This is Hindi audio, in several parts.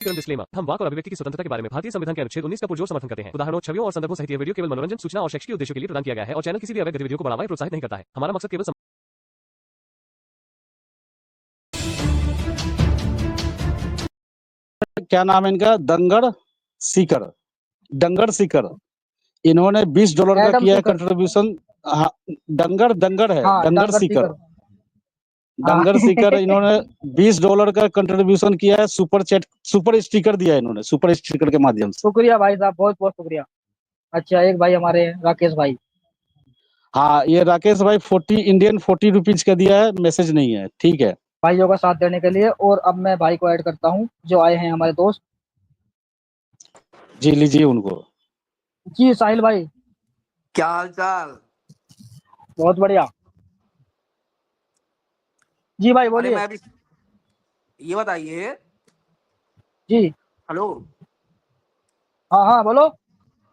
डिस्क्लेमर। हम वाक और अभिव्यक्ति की स्वतंत्रता के बारे में भारतीय संविधान के अनुच्छेद 19 का पुरजोर समर्थन करते हैं। उदाहरणों, छवियों और संदर्भों सहित यह वीडियो केवल मनोरंजन, सूचना और शैक्षिक उद्देश्यों के लिए प्रदान किया गया है और चैनल किसी भी अवैध गतिविधियों को बढ़ावा या प्रोत्साहित नहीं करता है। हमारा मकसद केवल क्या नाम है इनका? डंगर सीकर। इन्होंने $20 का किया है कंट्रीब्यूशन। हाँ, डंगर है। हाँ, डंगर सीकर। डंगर हाँ। सीकर इन्होंने $20 का कंट्रीब्यूशन किया है। सुपर स्टिकर दिया है इन्होंने, सुपर स्टिकर के माध्यम से। शुक्रिया भाई साहब, बहुत बहुत शुक्रिया। अच्छा, एक भाई हमारे हैं, राकेश भाई। हाँ, ये राकेश भाई 40 रुपीज का दिया है, मैसेज नहीं है। ठीक है, भाइयों का साथ देने के लिए। और अब मैं भाई को ऐड करता हूँ जो आए हैं हमारे दोस्त। जी लीजिए उनको। जी साहिल भाई, क्या हाल चाल? बहुत बढ़िया। जी भाई अरे बोलिए। मैं भी ये बताइए। जी हेलो, हाँ हाँ बोलो।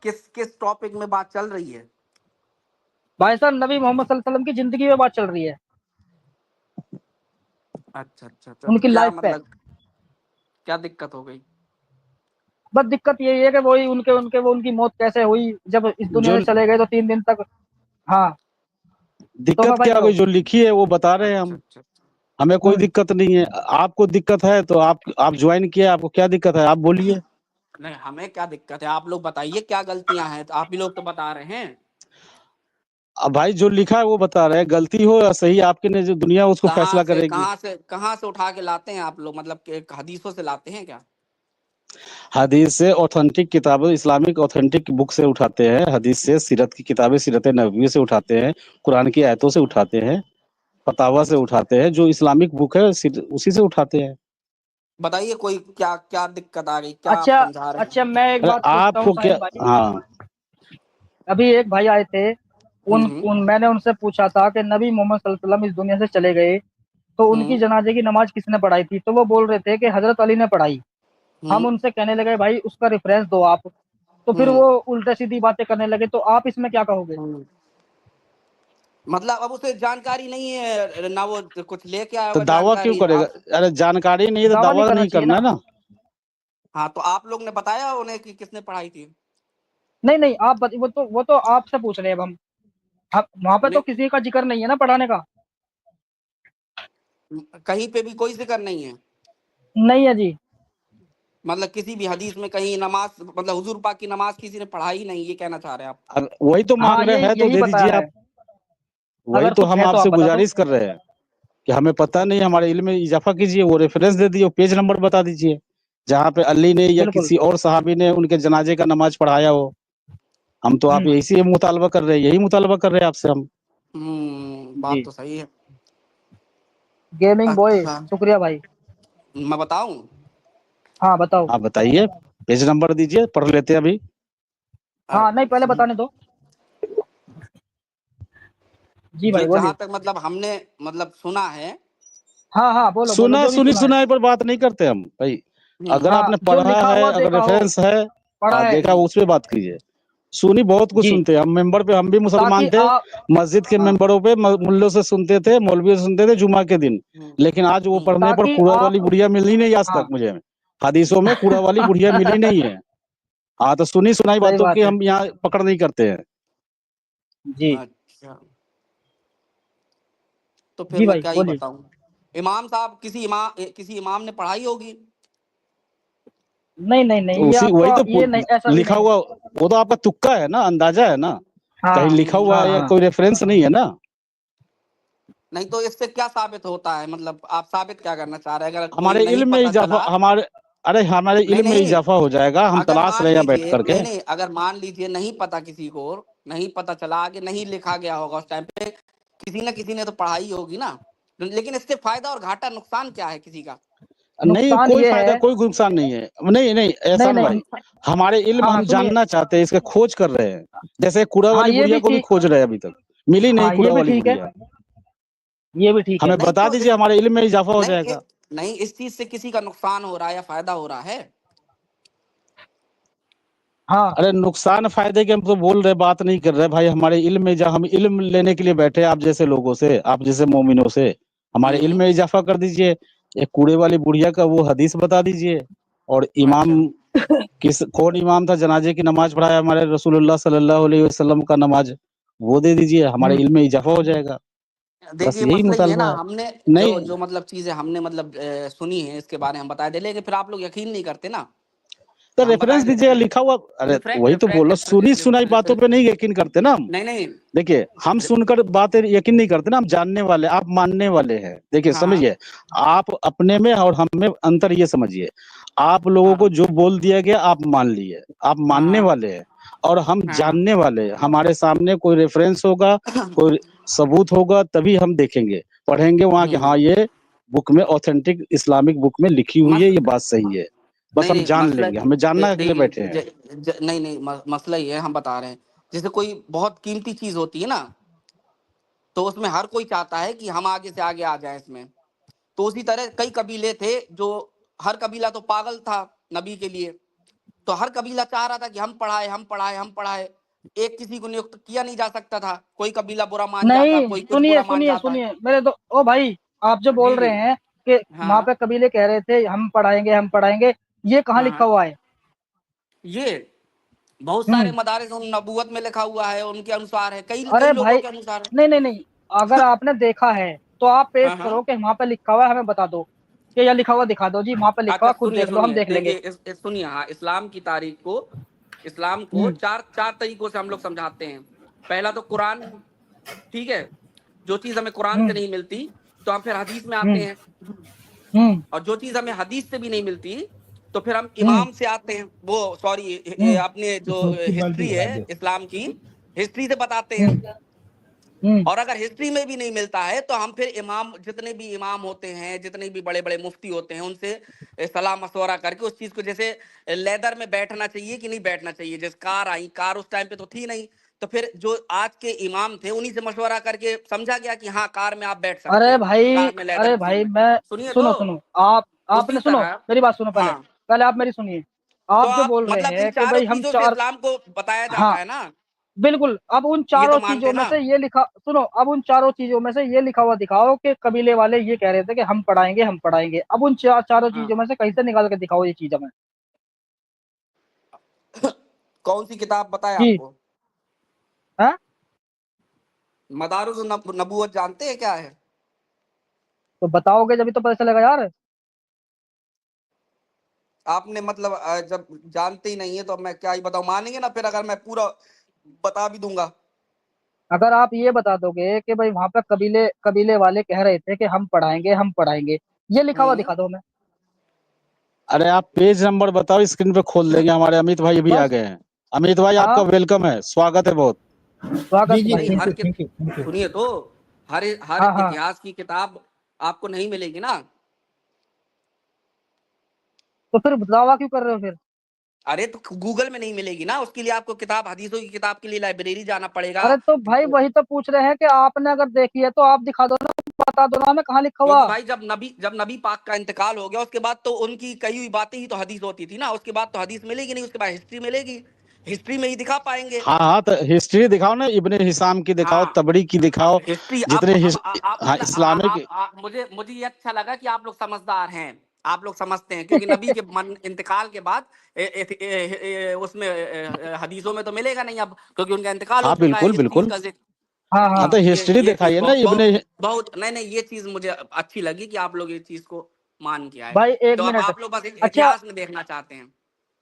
किस किस टॉपिक में बात चल रही है? भाई साहब, नबी मोहम्मद सल्लल्लाहु अलैहि वसल्लम की जिंदगी में बात चल रही है, अच्छा, तो उनकी क्या लाइफ पे। मतलब क्या दिक्कत हो गई? बस दिक्कत यही है कि वही उनकी मौत कैसे हुई, जब इस दुनिया जो से चले गए तो 3 दिन तक। हाँ, दिक्कत भाई क्या हो कहो। गई, जो लिखी है वो बता रहे हैं हम। अच्छा। हमें कोई दिक्कत नहीं है। आपको दिक्कत है तो आप ज्वाइन किए, आपको क्या दिक्कत है आप बोलिए। नहीं, हमें क्या दिक्कत है? आप लोग बताइए क्या गलतियां हैं, तो आप ही लोग तो बता रहे हैं। अब भाई जो लिखा है वो बता रहे हैं, गलती हो या सही आपके ने जो दुनिया उसको फैसला करेगी। कहाँ से उठा के लाते हैं आप लोग? मतलब कि हदीसों से लाते हैं क्या? हदीस से, ऑथेंटिक किताबें, इस्लामिक ऑथेंटिक बुक से उठाते हैं। हदीस से, सीरत की किताबें, सीरत नबवी से उठाते हैं, कुरान की आयतों से उठाते हैं, फतावा से उठाते हैं, जो इस्लामिक बुक है उसी से उठाते हैं। बताइए कोई क्या क्या दिक्कत आ गई, क्या आप अच्छा समझा रहे हैं? अच्छा, मैं एक अरे बात पूछता हूँ आपको क्या? साहिल भाई। हाँ, अभी एक भाई आए थे, मैंने उनसे पूछा था कि नबी मोहम्मद सल्लल्लाहु अलैहि वसल्लम इस दुनिया से चले गए तो उनकी जनाजे की नमाज किसने पढ़ाई थी? तो वो बोल रहे थे कि हजरत अली ने पढ़ाई। हम उनसे कहने लगे भाई उसका रेफरेंस दो आप, तो फिर वो उल्टे सीधी बातें करने लगे। तो आप इसमें क्या कहोगे? मतलब अब उसे जानकारी नहीं है ना, वो कुछ लेके आया तो होगा दावा क्यों जानकारी करेगा? आप। अरे जानकारी नहीं है तो दावा नहीं दावा करना नहीं चाहिए करना ना। है ना। हाँ, तो आप लोग ने बताया उन्हें कि किसने पढ़ाई थी? नहीं नहीं, वो तो आपसे पूछ रहे हैं। अब हम वहां पे तो नहीं, किसी का जिक्र नहीं है ना पढ़ाने का। कहीं पे भी कोई जिक्र नहीं है। नहीं है जी। मतलब किसी भी हदीस में कहीं नमाज, मतलब हुजूर पाक की नमाज किसी ने पढ़ाई नहीं, ये कहना चाह रहे हैं आप? वही तो मांग हाँ, रहे यही हैं, तो यही दे बताया दीजिए है। आप। वही अगर तो कुछ हम है तो आप आपसे बता दो। गुजारिश कर रहे हैं कि हमें पता नहीं, हमारे इल्म में इजाफा कीजिए। वो रेफरेंस दे दिए, पेज नंबर बता दीजिए जहाँ पे अली ने या बिल्कुल। किसी और सहाबी ने उनके जनाजे का नमाज पढ़ाया हो। हम तो आप इसी मुतालबा कर रहे हैं, यही मुतालबा कर रहे हैं आपसे हम। बात जी, तो सही है। गेमिंग बॉय, अच्छा, शुक्रिया भाई। मैं बताऊं? हाँ बताओ। आप बताइए, पेज नंबर दीजिए, पढ़ लेते हैं अभी। हाँ नहीं, पहले अच्छा, बताने दो। जी जो भाई जहां बोलिए। तक मतलब हमने मतलब सुना है। हाँ हाँ, बोलो बोलो सुना जो भी सुनी सुना है। सुनाई पर बात नहीं करते हम भाई। अगर हाँ, आपने जो पढ़ा लिखा है, हुआ अगर देखा हो, रेफरेंस है, पढ़ा है। देखा, उस पे बात कीजिए। सुनी बहुत कुछ जी, सुनते हैं हम, मेंबर पे हम भी मुसलमान ताकि थे। आप। मस्जिद के हाँ, मेंबरों पे मुल्लों से सुनते थे, मौलवियों से सुनते थे जुमा के दिन। लेकिन आज वो पढ़ने पर ताकि कूड़ा वाली आप। बुढ़िया मिली नहीं आज तक हाँ, मुझे। हदीसों में कूड़ा वाली बुढ़िया मिली नहीं है। हाँ, तो सुनी सुनाई सही बातों की बात है। हम यहाँ पकड़ नहीं करते हैं। जी अच्छा, तो फिर जी मैं भाई क्या ही बोलिए। बताऊं। इमाम साहब, किसी इमाम ने पढ़ाई होगी। नहीं नहीं तो नहीं, ये उसी वही आपका तो ये नहीं, ऐसा भी लिखा नहीं है। हुआ, वो तो आपका तुक्का है ना, अंदाजा है ना। कहीं हाँ लिखा हुआ हाँ है या हाँ। कोई रेफरेंस नहीं है ना। नहीं तो इससे क्या साबित होता है? मतलब आप साबित क्या करना चाह रहे हैं? अगर कोई हमारे नहीं इल्म में पता इजाफा, चला। हमारे नहीं इल्म में नहीं, इजाफा हो जाएगा, हम अगर तलाश मान रहे हैं बैठ लीजिए, करके। नहीं, अगर मान लीजिए नहीं पता, किसी को नहीं पता चला, आगे नहीं लिखा गया होगा उस टाइम पे, किसी न किसी ने तो पढ़ाई होगी ना। लेकिन इससे फायदा और घाटा, नुकसान क्या है किसी का? नहीं, नुकसान कोई ये फायदा है। कोई नुकसान नहीं है। नहीं नहीं नहीं एहसान नहीं। भाई, हमारे इल्म हाँ हाँ हम सुनिए। जानना चाहते हैं, इसका खोज कर रहे हैं। जैसे कूड़ा हाँ वाली ये बुढ़िया भी को भी ठीक। खोज रहे हैं, अभी तक मिली नहीं हाँ ये कूड़ा भी वाली ठीक है। बुढ़िया। ये भी ठीक है। हमें नहीं बता तो दीजिए, हमारे इल्म में इजाफा हो नहीं जाएगा। नहीं, इस चीज से किसी का नुकसान हो रहा है या फायदा हो रहा है? हाँ अरे नुकसान फायदे की हम तो बोल रहे, बात नहीं कर रहे भाई। हमारे इल्म में हम इल्म लेने के लिए बैठे हैं, आप जैसे लोगों से, आप जैसे मोमिनों से। हमारे इल्म में इजाफा कर दीजिए। एक कूड़े वाली बुढ़िया का वो हदीस बता दीजिए। और इमाम अच्छा कौन इमाम था जनाजे की नमाज पढ़ाया हमारे रसूलुल्लाह सल्लल्लाहु अलैहि वसल्लम का नमाज, वो दे दीजिए, हमारे इल्म में इजाफा हो जाएगा। बस देखिए यही मसला ये है ना, मुतालबा है। हमने जो नहीं जो मतलब चीजें हमने मतलब सुनी है इसके बारे में हम बता दे, लेकिन फिर आप लोग यकीन नहीं करते ना, तो तो हम रेफरेंस बताए देते दीजिएगा हैं। लिखा हुआ। अरे रेफरेंस वही तो बोल रहा, सुनी सुनाई बातों पे नहीं यकीन करते ना हम। नहीं नहीं। देखिए हम सुनकर बातें यकीन नहीं करते ना, हम जानने वाले, आप मानने वाले हैं। देखिए हाँ हाँ समझिए, आप अपने में और हम में अंतर ये समझिए, आप लोगों हाँ को जो बोल दिया गया आप मान लिए, आप हाँ मानने हाँ वाले हैं, और हम हाँ जानने वाले हैं। हमारे सामने कोई रेफरेंस होगा, हाँ। कोई सबूत होगा, तभी हम देखेंगे, पढ़ेंगे वहां कि हाँ ये बुक में, ऑथेंटिक इस्लामिक बुक में लिखी हुई है, मस ये बात सही है। बस नहीं हम नहीं जान मसला लेंगे, हमें जानना के लिए देखिए बैठे हैं। नहीं नहीं मसला ये है, हम बता रहे हैं, जैसे कोई बहुत कीमती चीज होती है ना, तो उसमें हर कोई चाहता है कि हम आगे से आगे आ जाएं इसमें। तो उसी तरह कई कबीले थे जो, हर कबीला तो पागल था नबी के लिए, तो हर कबीला चाह रहा था कि हम पढ़ाए हम पढ़ाए हम पढ़ाए। एक किसी को नियुक्त किया नहीं जा सकता था, कोई कबीला बुरा मान जाता, नहीं, कोई कुछ सुनिए बुरा मान सुनिए जाता है। सुनिए मेरे दो ओ भाई, आप जो जी बोल जी। रहे हैं कि वहां हाँ पे कबीले कह रहे थे हम पढ़ाएंगे हम पढ़ाएंगे, ये कहाँ हाँ लिखा हाँ। हुआ है? ये बहुत सारे हम्म। मदारिस उन नबूवत में लिखा हुआ है, उनके अनुसार है, कई कई अरे लोगों भाई, के अनुसार है। नहीं नहीं नहीं, अगर आपने देखा है तो आप पेश हाँ हाँ। करो कि वहां पे लिखा हुआ है, हमें बता दो कि यह लिखा हुआ दिखा दो जी, वहां पे लिखा अच्छा हुआ, खुद सुनिए देख लो, हम सुनिए, देख लेंगे। देखिए सुनिए, हाँ, इस्लाम की तारीख को, इस्लाम को हम्म चार चार तरीकों से हम लोग समझाते हैं। पहला तो कुरान, ठीक है, जो चीज हमें कुरान से हम्म नहीं मिलती तो हम फिर हदीस में आते हम्म हैं, हम्म और जो चीज हमें हदीस से भी नहीं मिलती तो फिर हम हम्म इमाम से आते हैं, वो सॉरी हम्म अपने जो धूप की बाल्टी हिस्ट्री लगा है दो। इस्लाम की, हिस्ट्री से बताते हैं। हम्म हम्म और अगर हिस्ट्री में भी नहीं मिलता है तो हम फिर इमाम, जितने भी इमाम होते हैं, जितने भी बड़े बड़े मुफ्ती होते हैं, उनसे सलाह मशवरा करके उस चीज को, जैसे लेदर में बैठना चाहिए कि नहीं बैठना चाहिए, जैसे कार आई, कार उस टाइम पे तो थी नहीं, तो फिर जो आज के इमाम थे उन्हीं से मशवरा करके समझा गया कि हाँ कार में आप बैठ सकते अरे हैं, भाई, कार में लेदर अरे की सीट भाई में। मैं, सुनिए तो, सुनो सुनो, उसी आपने सुनो, तरह, मेरी बात सुनो पहले, हाँ, पहले आप मेरी सुनिए। तो आप जो आप बोल रहे मतलब इन हैं कि चारों भाई हम चीजों से चार, इस्लाम को बताया जाता हाँ है ना, बिल्कुल, अब उन ये तो चारों मानते चीजों हैं में ना। से ये लिखा, सुनो, अब उन चारों चीजों में से ये लिखा हुआ दिखाओ कि कबीले वाले ये कह रहे थे कि हम पढ़ाएंगे हम पढ़ाएंगे, अब उन चारों हाँ। चीजों में से कहीं से निकाल के दिखाओ ये चीज हमें। कौन सी किताब बताए जी। आपको? है? मदारुस नबूवत जानते हैं क्या है? तो बताओगे जब तो पता चलेगा यार। आपने मतलब जब जानते ही नहीं है तो मैं क्या ही बताऊं, मानेंगे ना फिर अगर मैं पूरा बता भी दूंगा? अगर आप ये बता दोगे कि भाई वहां पर कबीले कबीले वाले कह रहे थे कि हम पढ़ाएंगे, ये लिखा हुआ हम्म। दिखा दो हमें। अरे आप पेज नंबर बताओ, स्क्रीन पे खोल देंगे, हमारे अमित भाई भी आ बस। गए हैं। अमित भाई आपका हाँ, वेलकम है, स्वागत है बहुत। स्वागत जी जी, नहीं, भाई। Thank her you thank you thank you. सुनिए तो, हर हाँ हाँ। इतिहास की किताब आपको नहीं मिलेगी ना। तो फिर दावा क्यों कर रहे हो फिर? अरे तो गूगल में नहीं मिलेगी ना, उसके लिए आपको किताब, हदीसों की किताब के लिए लाइब्रेरी जाना पड़ेगा। अरे तो भाई वही तो पूछ रहे हैं कि आपने अगर देखी है तो आप दिखा दो ना, बता दो ना हमें कहाँ लिखा हुआ। क्योंकि भाई जब नबी पाक का इंतकाल हो गया उसके बाद तो उनकी कही हुई बातें ही तो हदीस होती थी ना, उसके बाद तो हदीस मिलेगी नहीं, उसके बाद हिस्ट्री मिलेगी, हिस्ट्री में ही दिखा पाएंगे। हाँ हाँ, तो हिस्ट्री दिखाओ ना, इब्ने हिशाम की दिखाओ, हाँ, तबरी की अब दिखाओ, हिस्ट्री, जितने आप हाँ मतलब इस्लामिक। मुझे मुझे ये अच्छा लगा कि आप लोग समझदार हैं, आप लोग समझते हैं, क्योंकि नबी के मन इंतकाल के बाद उसमें हदीसों में तो मिलेगा नहीं अब, क्योंकि उनका इंतकाल हो हाँ चुका है, बिल्कुल हिस्ट्री बिल्कुल। का जिक्र। हाँ हाँ। हाँ तो हिस्ट्री ये चीज दिखाइए ना बहुत इब्ने। बहुत बहुत, नहीं नहीं, ये चीज मुझे अच्छी लगी कि आप लोग ये चीज को मान के आए। भाई एक तो अब मिनट। आप लोग बस अच्छा, इतिहास में देखना चाहते हैं।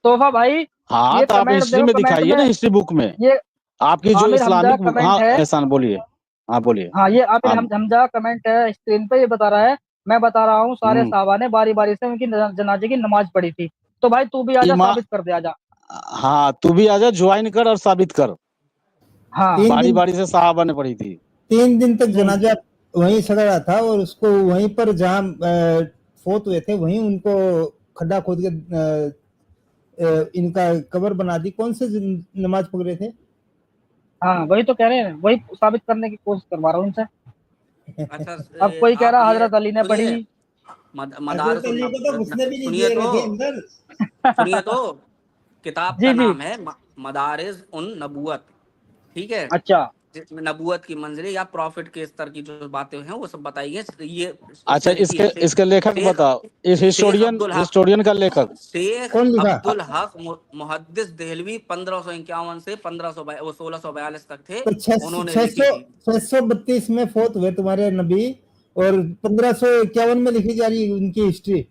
तोहफा भाई, हाँ ये तो आप कमेंट हिस्ट्री देखो में कमेंट दिखाइए में। ना, हिस्ट्री बुक में ये आपकी जो आमिर हमजा इस्लामिक बुक। हाँ कमेंट है। एहसान बोलिए। हाँ बोलिए। हाँ, ये आमिर हाँ। हमजा कमेंट है स्क्रीन पे, ये बता रहा है, मैं बता रहा हूँ सारे हम्म। साहबा ने बारी बारी से उनकी जनाजे की नमाज पढ़ी थी। तो भाई तू भी आजा, ईमा साबित कर दे, आजा। हाँ तू भी आजा, ज्वाइन कर और साबित कर। हाँ। तीन बारी दिन बारी से साहबा ने पढ़ी थी। 3 दिन तक हम्म। जनाजा वहीं सड़ा रहा था, और उसको वहीं पर जहाँ फोत हुए थे वहीं उनको खड्डा खोद के इनका कब्र बना दी। कौन से नमाज पढ़ रहे थे? हाँ वही तो कह रहे हैं, वही साबित करने की कोशिश करवा रहा हूँ उनसे। अच्छा, अब कोई कह आप रहा ये हजरत अली ने सुनिए, पढ़ी। मदारस हजरत अली को तो घुसने भी नहीं सुनिए दे तो, रहे थे अंदर। सुनिए तो, किताब का जी जी। नाम है मदारिस उन नबूवत, ठीक है। अच्छा। जिसमें नबूवत की मंजिल या प्रॉफिट के स्तर की जो बातें हैं वो सब बताई गई। ये अच्छा, उसमें लिखी इसके है इसके लेखक शेख बताओ, इस शेख हिस्टोरियन अब्दुल हक हिस्टोरियन का लेखक शेख कौन लिखा? अब्दुल हक मुहद्दिस देहलवी 1551 से 1642 तक थे, तो उन्होंने लिखी थी। 632 में फोत हुए तुम्हारे नबी और 1551 में लिखी जा रही है उनकी हिस्ट्री।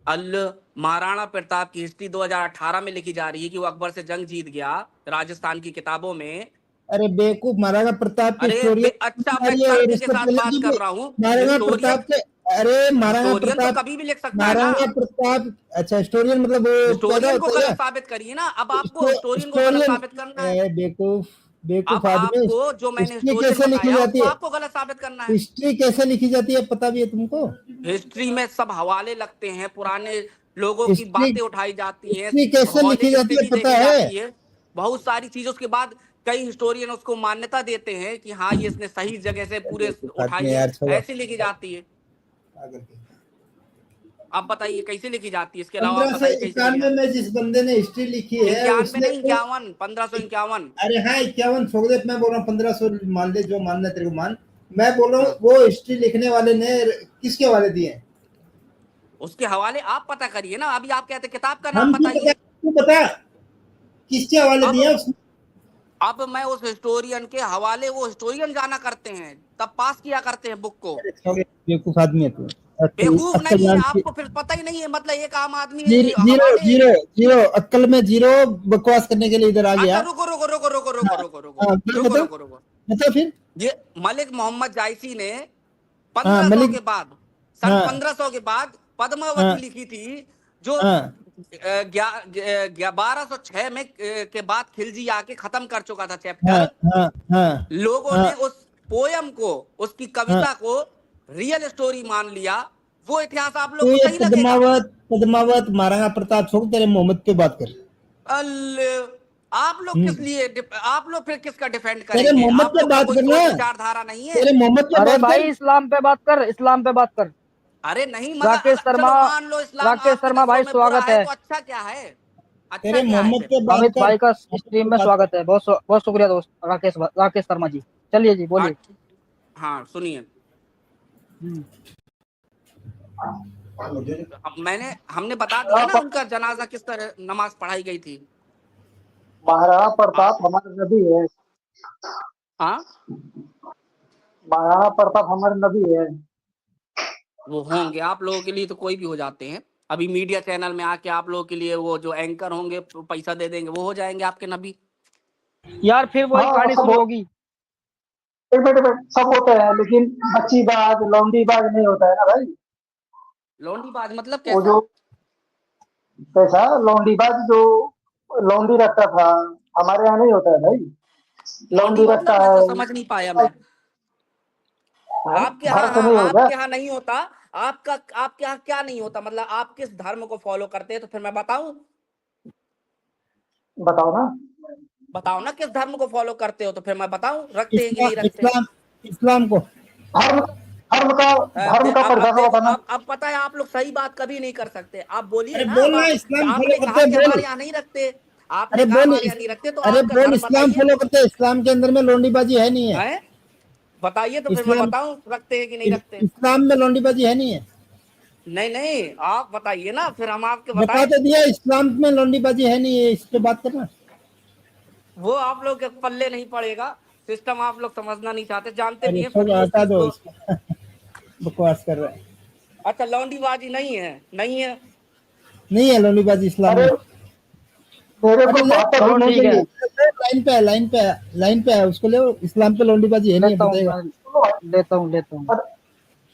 अल महाराणा प्रताप की हिस्ट्री 2018 में लिखी जा रही है कि वो अकबर से जंग जीत गया राजस्थान की किताबों में। अरे बेवकूफ, महाराणा प्रताप के अच्छा, हिस्टोरियन आ मैं रही है, और तर्क के इससे साथ पहले बात की कर भी रहा हूँ। महाराणा हिस्टोरियन प्रताप के। अरे महाराणा हिस्टोरियन तो प्रताप, कभी भी लिख सकता है ना। महाराणा प्रताप, अच्छा हिस्टोरियन मतलब वो पैदा हिस्टोरियन को होता है गलत क्या? साबित करिए ना। अब आपको हिस्टोरियन को गलत हिस्टोरियन, साबित करना है। बेवकूफ बेवकूफ अब आदमी। आपको जो मैंने हिस्ट्री हिस्टोरियन कैसे लिखी बताया जाती उसको है? आपको गलत साबित करना है। हिस्ट्री कैसे लिखी जाती है पता भी है तुमको? हिस्ट्री में सब हवाले लगते हैं, पुराने लोगों की हिस्ट्री बातें उठाई जाती हैं, हिस्ट्री कैसे लिखी भौगोलिक जाती है स्थिति पता देखी है? जाती है, बहुत सारी चीजों। उसके बाद कई हिस्टोरियन उसको मान्यता देते हैं कि हाँ ये इसने सही जगह से पूरे बेवकूफ उठाई आदमी है, यार, छोड़ो। ऐसी लिखी जाती है। पागल के। आप बताइए कैसे लिखी जाती है, इसके अलावा आप पंद्रह सौ बताइए कैसे लिखी इक्यानवे जाती में जिस बंदे ने हिस्ट्री लिखी है। है 91 उसने नहीं, 51, 1551। अरे हाँ 51 छोड़ दे, मैं बोल रहा हूँ 1500 मान ले, जो मानना है तेरे को मान। मैं बोल रहा हूँ हाँ, वो हिस्ट्री लिखने वाले ने किसके हवाले दिए हैं? उसके हवाले आप पता करिए ना। अभी आप कहते किताब का नाम हम क्यों पता, बताइए। तू बता किसके हवाले अब दिए हैं उसने? अब मैं उस हिस्टोरियन के हवाले, वो हिस्टोरियन जाना करते हैं तब पास किया करते हैं बुक को। छोड़, बेवकूफ आदमी है तू। अक्ल बेवकूफ अक्ल नहीं है, मान की आपको फिर पता ही नहीं है। मतलब एक आम आदमी जीरो हवाले। जीरो जीरो अक्ल में जीरो, बकवास करने के लिए इधर आ अच्छा गया। रुको रुको रुको रुको रुको हाँ रुको रुको हाँ, रुको बता रुको रुको। बता फिर। ये मलिक मोहम्मद जायसी ने हाँ 1500 मलिक। के बाद, सन हाँ 1500 के बाद पद्मावती हाँ लिखी थी, जो हाँ 1206 में के बाद खिलजी आके खत्म कर चुका था हाँ चैप्टर। हाँ हाँ लोगों हाँ ने उस पोयम को, उसकी हाँ। कविता को रियल स्टोरी मान लिया। वो इतिहास आप तो लोग को ये सही लगेगा। पद्मावत पद्मावत महाराणा प्रताप छोड़, तेरे मोहम्मद पे बात कर। अल्ले, आप लोग किस लिए आप लोग फिर किसका डिफेंड तेरे करेंगे? मोहम्मद आप पे लोग का बात कोई करना, सोच विचारधारा नहीं है। तेरे मोहम्मद पे अरे बात भाई कर। इस्लाम पे बात कर, इस्लाम पे बात कर। अरे नहीं, मतलब राकेश शर्मा, चलो मान लो इस्लाम राकेश आपकी शर्मा नजरों भाई में बुरा स्वागत है है। तो अच्छा क्या है? अच्छा तेरे क्या है मोहम्मद फिर? पे बात अमित कर, भाई का मोहम्मद स्ट्रीम पे में बात स्वागत है। बहुत बहुत शुक्रिया दोस्त राकेश शर्मा जी। चलिए जी बोलिए। हाँ सुनिए, हम्म। अब हमने बता दिया ना उनका जनाजा किस तरह नमाज पढ़ाई गई थी। महाराणा हाँ प्रताप हमारे नबी है। हाँ, महाराणा प्रताप हमारे नबी है। वो होंगे आप लोगों के लिए तो कोई भी हो जाते हैं। अभी मीडिया चैनल में आके आप लोगों के लिए वो जो एंकर होंगे पैसा दे देंगे, वो हो जाएंगे आपके नबी। यार फिर वही हाँ कहानी सब शुरू होगी। एक मिनट में सब होते हैं, लेकिन बच्चीबाज लौंडीबाज नहीं होता है ना भाई। लौंडीबाज मतलब वो कैसा? जो कैसा लौंडीबाज, जो लौंडी रखता था, हमारे यहाँ नहीं होता है भाई। लौंडी लौंडी रखता मतलब है, ऐसा समझ नहीं पाया मैं। हाँ, आपके यहाँ, घर से हाँ नहीं होता। आपके यहाँ नहीं होता। आपके यहाँ क्या नहीं होता? मतलब आप किस धर्म को फॉलो करते हैं तो फिर मैं बताऊं। बताओ ना। बताओ ना किस धर्म को फॉलो करते हो तो फिर मैं बताऊं रखते हैं कि इस्लाम नहीं रखते। इस्लाम इस्लाम को। धर्म धर्म का अब परिभाषा देखो, बताना। अब पता है आप लोग सही बात कभी नहीं कर सकते। आप बोलिए अरे ना। बोल ना, कि इस्लाम आपने फॉलो करते कहा हैं, कि बोल। हमारे यहाँ नहीं रखते, आपने अरे कहा बोल हमारे यहाँ नहीं रखते, तो अरे आपका बोल, धर्म इस्लाम बताइए। फॉलो करते हैं, इस्लाम के अंदर में लौंडीबाजी है नहीं है? हैं? बताइए तो फिर मैं इस्लाम बताऊं रखते हैं कि नहीं रखते। इस्लाम में लौंडीबाजी है नहीं है? नहीं नहीं, आप बताइए ना फिर हम आपके बता बताएं। तो दिया, इस्लाम में लौंडीबाजी है नहीं है, इस पे बात करना। वो आप लोग के पल्ले नहीं पड़ेगा। सिस्टम आप लोग समझना नहीं चाहते, जानते भी अरे हैं छोड़, फिर इस हटा चीज दो को। इसको। बकवास कर रहा है। अच्छा, लौंडीबाजी नहीं है, नहीं है। नहीं है लौंडीबाजी इस्लाम अरे में। मेरे अरे को ले, 72 चलो वोट नहीं ठीक है, चाहिए। लाइन पे है, लाइन पे है, उसको ले। इस्लाम पे लौंडीबाजी है नहीं है, लेता हूँ बताएगा। मैं, लेता हूँ।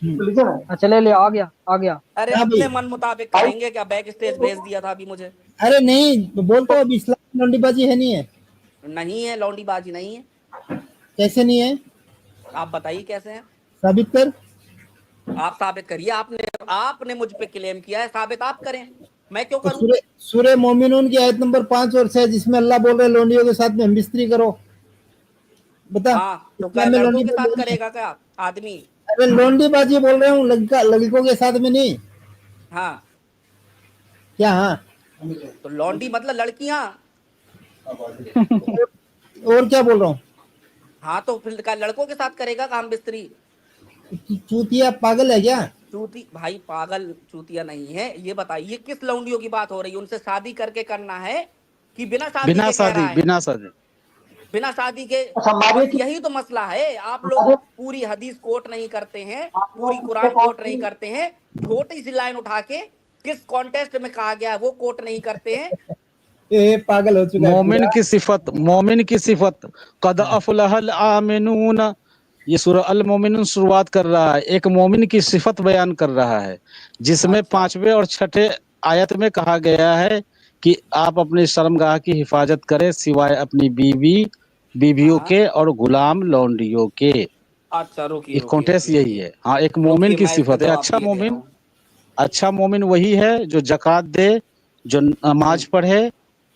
लीजिए ना अच्छा ले ले, आ गया आ गया। अरे हाँ भाई। अपने मन मुताबिक भाई, करेंगे क्या? बैक स्टेज भेज दिया था अभी मुझे। अरे नहीं, बोलता हूँ अभी इस्लाम में लौंडीबाजी है नहीं है। नहीं है, लौंडीबाजी नहीं है। कैसे नहीं है? आप बताइए कैसे है। साबित कर। आप साबित करिए। आपने आपने मुझ पे क्लेम किया है, साबित आप करें, मैं क्यों तो करूं? सूर्य मोमिनून की आयत नंबर 5 और 6, जिसमें अल्लाह बोल रहे हैं लौंडियों के साथ में हम बिस्तरी करो। बता, हाँ तो क्या इस्लाम में लड़कों के लौंडीबाजी साथ है नहीं है? करेगा क्या आदमी? अरे लौंडीबाजी बोल रहा हूँ, लड़कों के साथ में नहीं। हाँ क्या? हाँ, तो लौंडी मतलब लड़कियां। और क्या बोल रहा हूँ? हाँ तो फिर का लड़कों के साथ करेगा काम बिस्तरी? चूतिया पागल है क्या? चूती भाई पागल चूतिया नहीं है। ये बताइए किस लौंडियों की बात हो रही है? उनसे शादी करके करना है कि बिना शादी बिना के कह रहा शादी, है? बिना शादी। बिना शादी के। अच्छा मारिए बस यही तो मसला है, आप लोग मारिए पूरी हदीस कोट नहीं करते हैं, पूरी मारिए कुरान कोट नहीं करते हैं, छोटी सी लाइन उठा के किस कॉन्टेस्ट में कहा गया है वो कोट नहीं करते हैं। ये पागल हो चुका है मोमिन पूरा। की सिफत, मोमिन की सिफत, कद अफलहल आमिनून, ये सूरह अल मोमिनून शुरुआत कर रहा है, एक मोमिन की सिफत बयान कर रहा है, जिसमें अच्छा 5वें और 6ठे आयत में कहा गया है कि आप अपनी शर्मगाह की हिफाजत करें सिवाय अपनी बीवियों हाँ। के और गुलाम लौंडियों के। अच्छा रुकिए ये रुकिए कॉन्टेक्स्ट रुकिए यही रुकिए है। हाँ, एक मोमिन रुकिए, की मैं इसका सिफत है। जवाब दिए दे रहा हूँ। अच्छा मोमिन वही है जो ज़कात दे, जो नमाज पढ़े,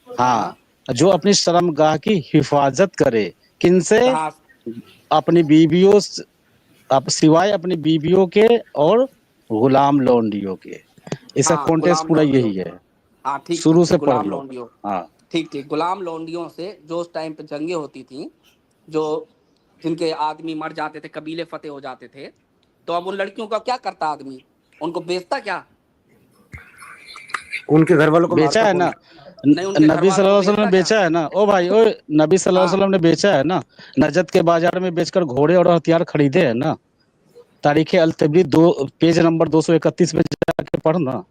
हाँ, हाँ जो अपनी शर्मगाह की हिफाजत करे। किनसे? कहाँ? अपनी बीवियों सिवाय अपनी बीवियों के और गुलाम लौंडियों के। इसका हाँ कॉन्टेक्स्ट गुलाम पूरा लौंडियों। यही है, हाँ ठीक ठीक शुरू ठीक, से पढ़ गुलाम लो। लौंडियों। हाँ, ठीक ठीक, गुलाम लौंडियों से जो उस टाइम पे जंगे होती थी, जो जिनके आदमी मर जाते थे, कबीले फतेह हो जाते थे, तो अब उन लड़कियों का क्या करता आदमी? उनको बेचता क्या? उनके घर वालों को बेचा मारता है कौन? ना। नहीं, उनके घर नबी वालों को सल्लल्लाहु अलैहि वसल्लम बेचता ने क्या? बेचा है ना। ओ भाई, ओ नबी सल्लल्लाहु अलैहि हाँ वसल्लम ने बेचा है ना। नजद के बाजार में बेचकर घोड़े और हथियार खरीदे हैं ना। तारीख अल तबरी 2 पेज नंबर 231 में जाके पढ़ना।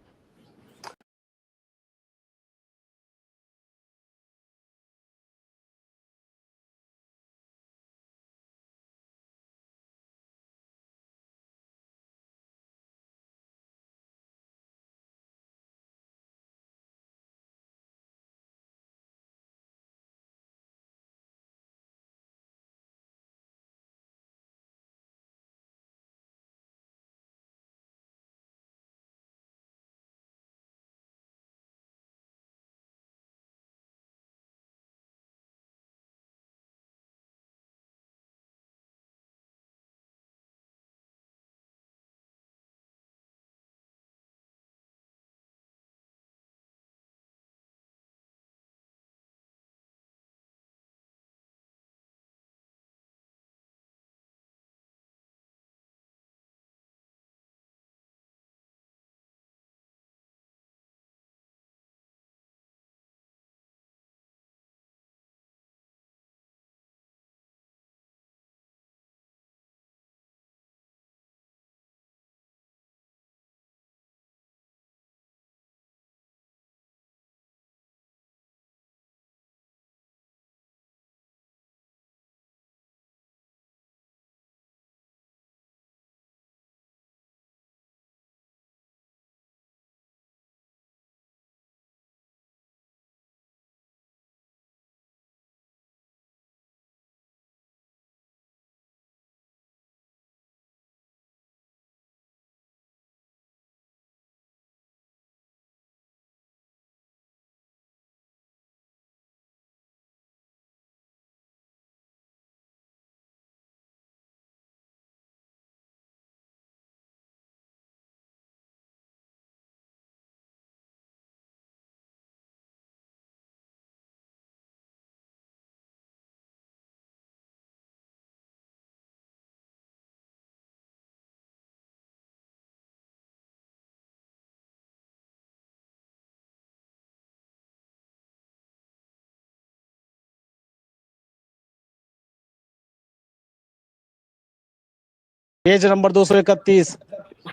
पेज नंबर 231,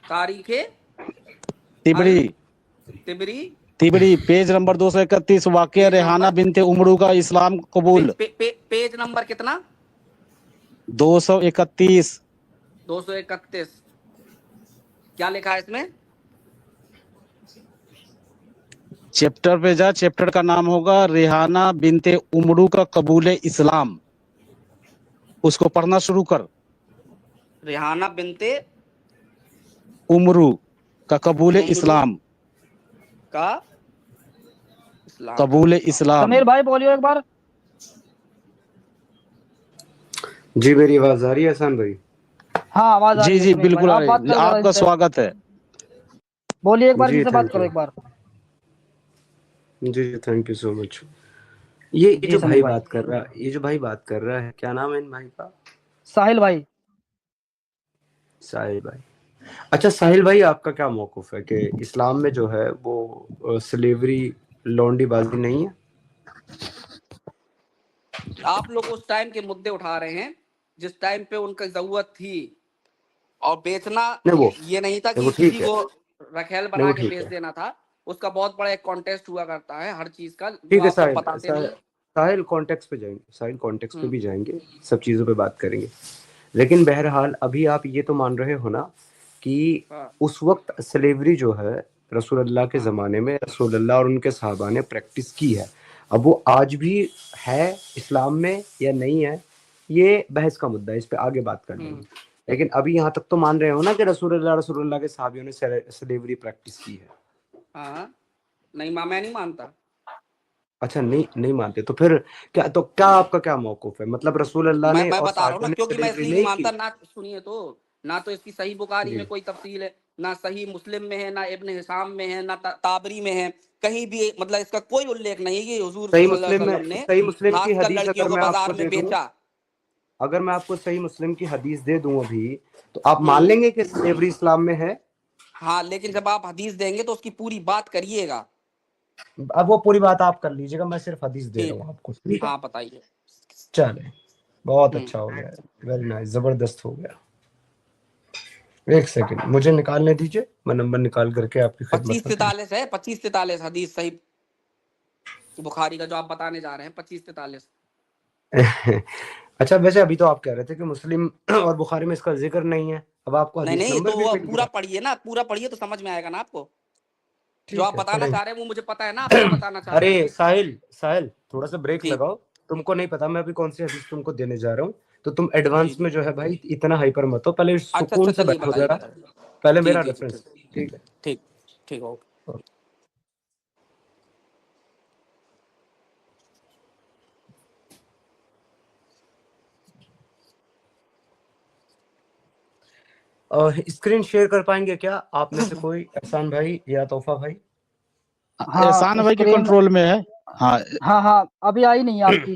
तारीख अल Tabari Tabari. Tabari page number 231, वाक़या पेज रेहाना नंबर बिनते उमरू का इस्लाम कबूल। पेज नंबर कितना? 231। 231। क्या लिखा है इसमें? चैप्टर पे जा, चैप्टर का नाम होगा रेहाना बिनते उमरू का कबूल इस्लाम। उसको पढ़ना शुरू कर। रेहाना बिनते उमरू का कबूल उमरू इस्लाम, का इस्लाम। कबूल इस्लाम। समीर भाई बोलियो एक बार। जी मेरी आवाज आ रही है एहसान भाई? हाँ आवाज आ जी रही है जी समीर भाई, बिल्कुल आ आप रही बात है। करो जरा आपका इनसे। स्वागत है। बोलिए एक बार, जी इनसे बात थैंक करो यू। एक बार। जी थैंक यू सो मच। ये जी जो समीर भाई भाई। बात कर रहा है, ये जो भाई बात कर रहा है, क्या नाम है इन भाई का? साहिल भाई। साहिल भाई। अच्छा साहिल भाई, आपका क्या मौकूफ है कि इस्लाम में जो है वो स्लेवरी, लौंडीबाजी नहीं है? आप लोग उस टाइम के मुद्दे उठा रहे हैं जिस टाइम पे उनका जरूरत थी, और बेचना नहीं ये नहीं था वो कि ठीक किसी है, को रखेल नहीं वो बना के ठीक बेच है, देना था। उसका बहुत बड़ा एक कॉन्टेस्ट हुआ करता है हर चीज का, जो ठीक है आप लोग साहिल। बताते नहीं। साहिल कॉन्टेक्स्ट पे जाएंगे, साहिल कॉन्टेक्स्ट पे हम्म, भी जाएंगे, सब चीज़ों पे बात करेंगे। लेकिन बहरहाल अभी आप ये तो मान रहे हो ना कि हाँ उस वक्त स्लेवरी जो है रसूल अल्लाह के हाँ ज़माने में रसूल अल्लाह और उनके सहाबा ने प्रैक्टिस की है। अब वो आज भी है इस्लाम में या नहीं है, ये बहस का मुद्दा है, इस पे आगे बात कर लेंगे। लेकिन अभी यहाँ तक तो मान रहे हो ना कि रसूल अल्लाह के सहाबियों ने स्लेवरी प्रैक्टिस की है। हाँ। नहीं मैं नहीं मानता। अच्छा नहीं मानते तो फिर क्या, तो क्या आपका क्या मौकूफ है? मतलब रसूल अल्लाह ने मैं और बता रहा हूँ ना, सहाबियों ने क्योंकि मैं स्लेवरी इसलिए नहीं नहीं की? मानता ना, सुनिए तो, ना तो इसकी सही बुखारी जी में कोई तफसील है, ना सही मुस्लिम में है, ना इब्न हिसाम में है, ना ताबरी में है। कहीं भी मतलब इसका कोई उल्लेख नहीं है कि हुजूर सल्लल्लाहु अलैहि वसल्लम ने सही मुस्लिम की खासकर हदीस लड़कियों अगर को मैं बाजार आपको में दे दूं, बेचा। अगर मैं आपको सही मुस्लिम की हदीस दे दूं अभी, तो आप मान हम्म। लेंगे कि स्लेवरी इस्लाम में है? हाँ, लेकिन जब आप हदीस देंगे तो उसकी पूरी बात करिएगा। अब वो पूरी बात आप कर लीजिएगा, मैं सिर्फ हदीस दे रहा ठीक। हूँ आपको, ठीक है? हाँ बताइए। चले, बहुत हम्म। अच्छा हो गया, वेरी नाइस, जबरदस्त हो गया। एक सेकंड मुझे निकालने दीजिए, मैं नंबर निकाल करके आपकी खिदमत में पेश। 2543 है, 2543 हदीस सही बुखारी का जो आप बताने जा रहे हैं, 2543। अच्छा वैसे अभी तो आप कह रहे थे कि मुस्लिम और बुखारी में इसका जिक्र नहीं है, अब आपको नहीं हदीस नहीं, नंबर तो भी वो मिल पूरा गया। पढ़िए ना, पूरा पढ़िए तो समझ में आएगा ना आपको। जो ठीक आप है बताना पढ़ेंगे। चाह रहे हैं वो मुझे पता है ना, आप क्या बताना चाह रहे अरे हैं। साहिल, साहिल थोड़ा सा ब्रेक जी लगाओ, तुमको नहीं पता मैं अभी कौन सी हदीस तुमको देने जा रहा हूँ, तो तुम जी एडवांस जी। में जो है भाई इतना हाइपर मत हो, पहले अच्छा अच्छा, सुकून से चलिए बैठो बताइए जरा, बताइए। पहले जी मेरा जी जी, रेफरेंस। ठीक ठीक है। ठीक ठीक हो। स्क्रीन शेयर कर पाएंगे क्या आप में से कोई, एहसान भाई या तोहफा भाई? एहसान हाँ भाई के स्क्रीन। कंट्रोल में है। हाँ हाँ हाँ, अभी आई नहीं है आपकी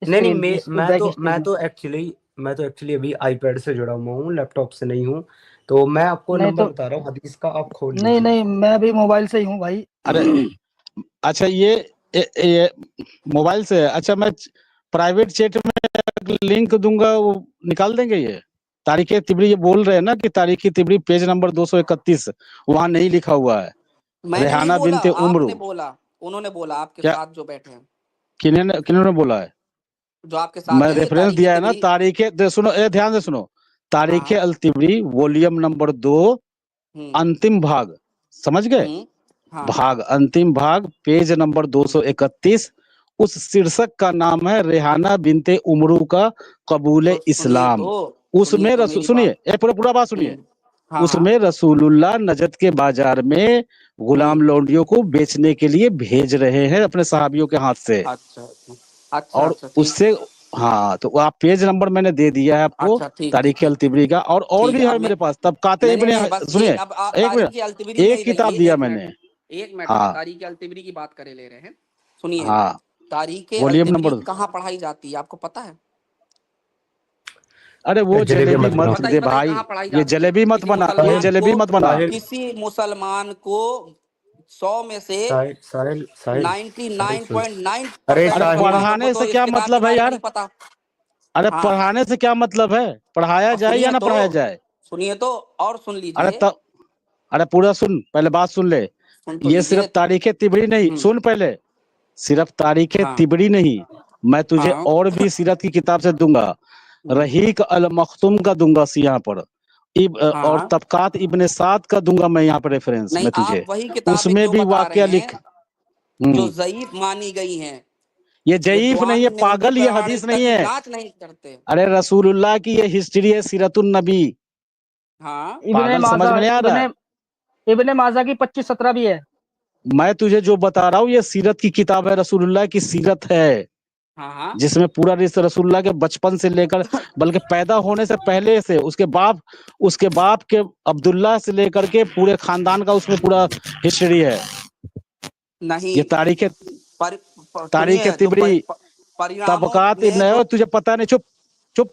नहीं स्क्रीन, इस बैक स्क्रीन। मैं तो एक्चुअली अभी आईपैड से जुड़ा हुआ हूँ, लैपटॉप से नहीं हूँ, तो मैं आपको नहीं नंबर तो, बता रहा हूँ हदीस का, आप खोल नहीं लीजिए। नहीं, मैं भी मोबाइल से ही हूँ भाई। अरे अच्छा ये मोबाइल से है। अच्छा मैं प्राइवेट चैट में लिंक दूंगा, वो निकाल देंगे ये? तारीख तिबरी ये बोल रहे हैं ना कि तारीख तिबरी पेज नंबर 231 वहां नहीं लिखा हुआ है। मैंने नहीं रेहाना बोला, बिनते उम्र। आपने बोला। उन्होंने बोला आपके क्या साथ जो बैठे हैं, किन्होंने बोला है? जो आपके साथ मैं हैं, ये रेफरेंस तारीख दिया है ना, तिबरी। सुनो ध्यान से सुनो। हाँ तारीख हाँ। अल तिबरी वॉल्यूम नंबर 2 हम्म अंतिम भाग, समझ गए? हम्म। हाँ हाँ। भाग अंतिम भाग पेज नंबर 231, उस शीर्षक का नाम है रेहाना बिनते उमरू का कबूल तो इस्लाम। सुनिए उसमें तो मेरी सुनिए, बात। पूरा बात सुनिए। हाँ हाँ। उसमें रसूलुल्लाह नजद के बाजार में गुलाम हम्म। लौंडियों को बेचने के लिए भेज रहे हैं अपने सहाबियों के हाथ से। अच्छा अच्छा अच्छा और अच्छा, ठीक। उससे, हाँ तो आप पेज नंबर मैंने दे दिया है आपको, अच्छा ठीक ठीक तारीख अल ठीक तिबरी का, और ठीक है। भी है अब मैं, मेरे पास तबकाते नहीं नहीं इब्ने, नहीं, बस सुनिए एक, अब आप एक मिनट, तारीख अलतिबरी एक किताब दिया मैंने। एक मिनट, अभी हाँ तारीख अलतिबरी की बात करे ले रहे हैं। सुनिए, हाँ तारीख वॉल्यूम अलतिबरी नंबर, कहाँ पढ़ाई जाती है आपको पता है? अरे वो जलेबियां जलेबी मत मत बनाओ बताइए दे बताइए, भाई, कहाँ पढ़ाई ये जाती है? जलेबी मत किसी बना, ये साहिल, मुसलमान को, जलेबी मत बना। साहिल, किसी मुसलमान को 100 में से साहिल, साहिल, साहिल, साहिल सुन। अरे 99.9% अरे साहिल, मुसलमानों को पढ़ाने तो से इस क्या किताब के मतलब है बारे में यार? नहीं पता। अरे हाँ, पढ़ाने से क्या मतलब है? पढ़ाया और जाए या सुनिए ना तो, पढ़ाया जाए? सुनिए तो, और सुन अरे लीजिए। तब, अरे पूरा सुन, पहले बात सुन ले। सुन तो ये लीजिए। सिर्फ तारीख तिबरी नहीं, हम्म। सुन पहले, सिर्फ तारीख हाँ तिबरी नहीं, मैं तुझे हाँ। और भी सीरत की किताब से दूंगा। हम्म, रहीक अल मखतूम का दूंगा यहाँ पर, हाँ और हाँ। तबकात इब्ने साद का दूंगा मैं यहाँ पर रेफरेंस नहीं, में आप तुझे, वही किताबें उसमें क्यों भी बता वाकया रहे लिख। हैं जो ज़ईफ मानी गई हैं? ये ये जयीफ नहीं है दुआनी नहीं की पागल, ये हदीस प्रामाणिकता नहीं की है। जांच नहीं करते। अरे रसूलुल्लाह की ये हिस्ट्री है, सीरतुन नबी। हाँ इब्ने पागल, समझ माजा, में नहीं आ रहा है? इब्ने माजा की 25-17 भी है। मैं तुझे जो बता रहा हूँ ये सीरत की किताब है, रसूलुल्लाह की सीरत है, हाँ हाँ। जिसमें पूरा रिश्ता रसूलुल्लाह के बचपन से लेकर, बल्कि पैदा होने से पहले से, उसके बाप के अब्दुल्ला से लेकर के पूरे खानदान का उसमें पूरा हिस्ट्री है। नहीं, ये तारीख है। पर तारीख सुनिए, जो तिबरी, परिणामों तबकात में इब्न है, जो, तुझे पता नहीं, चुप चुप,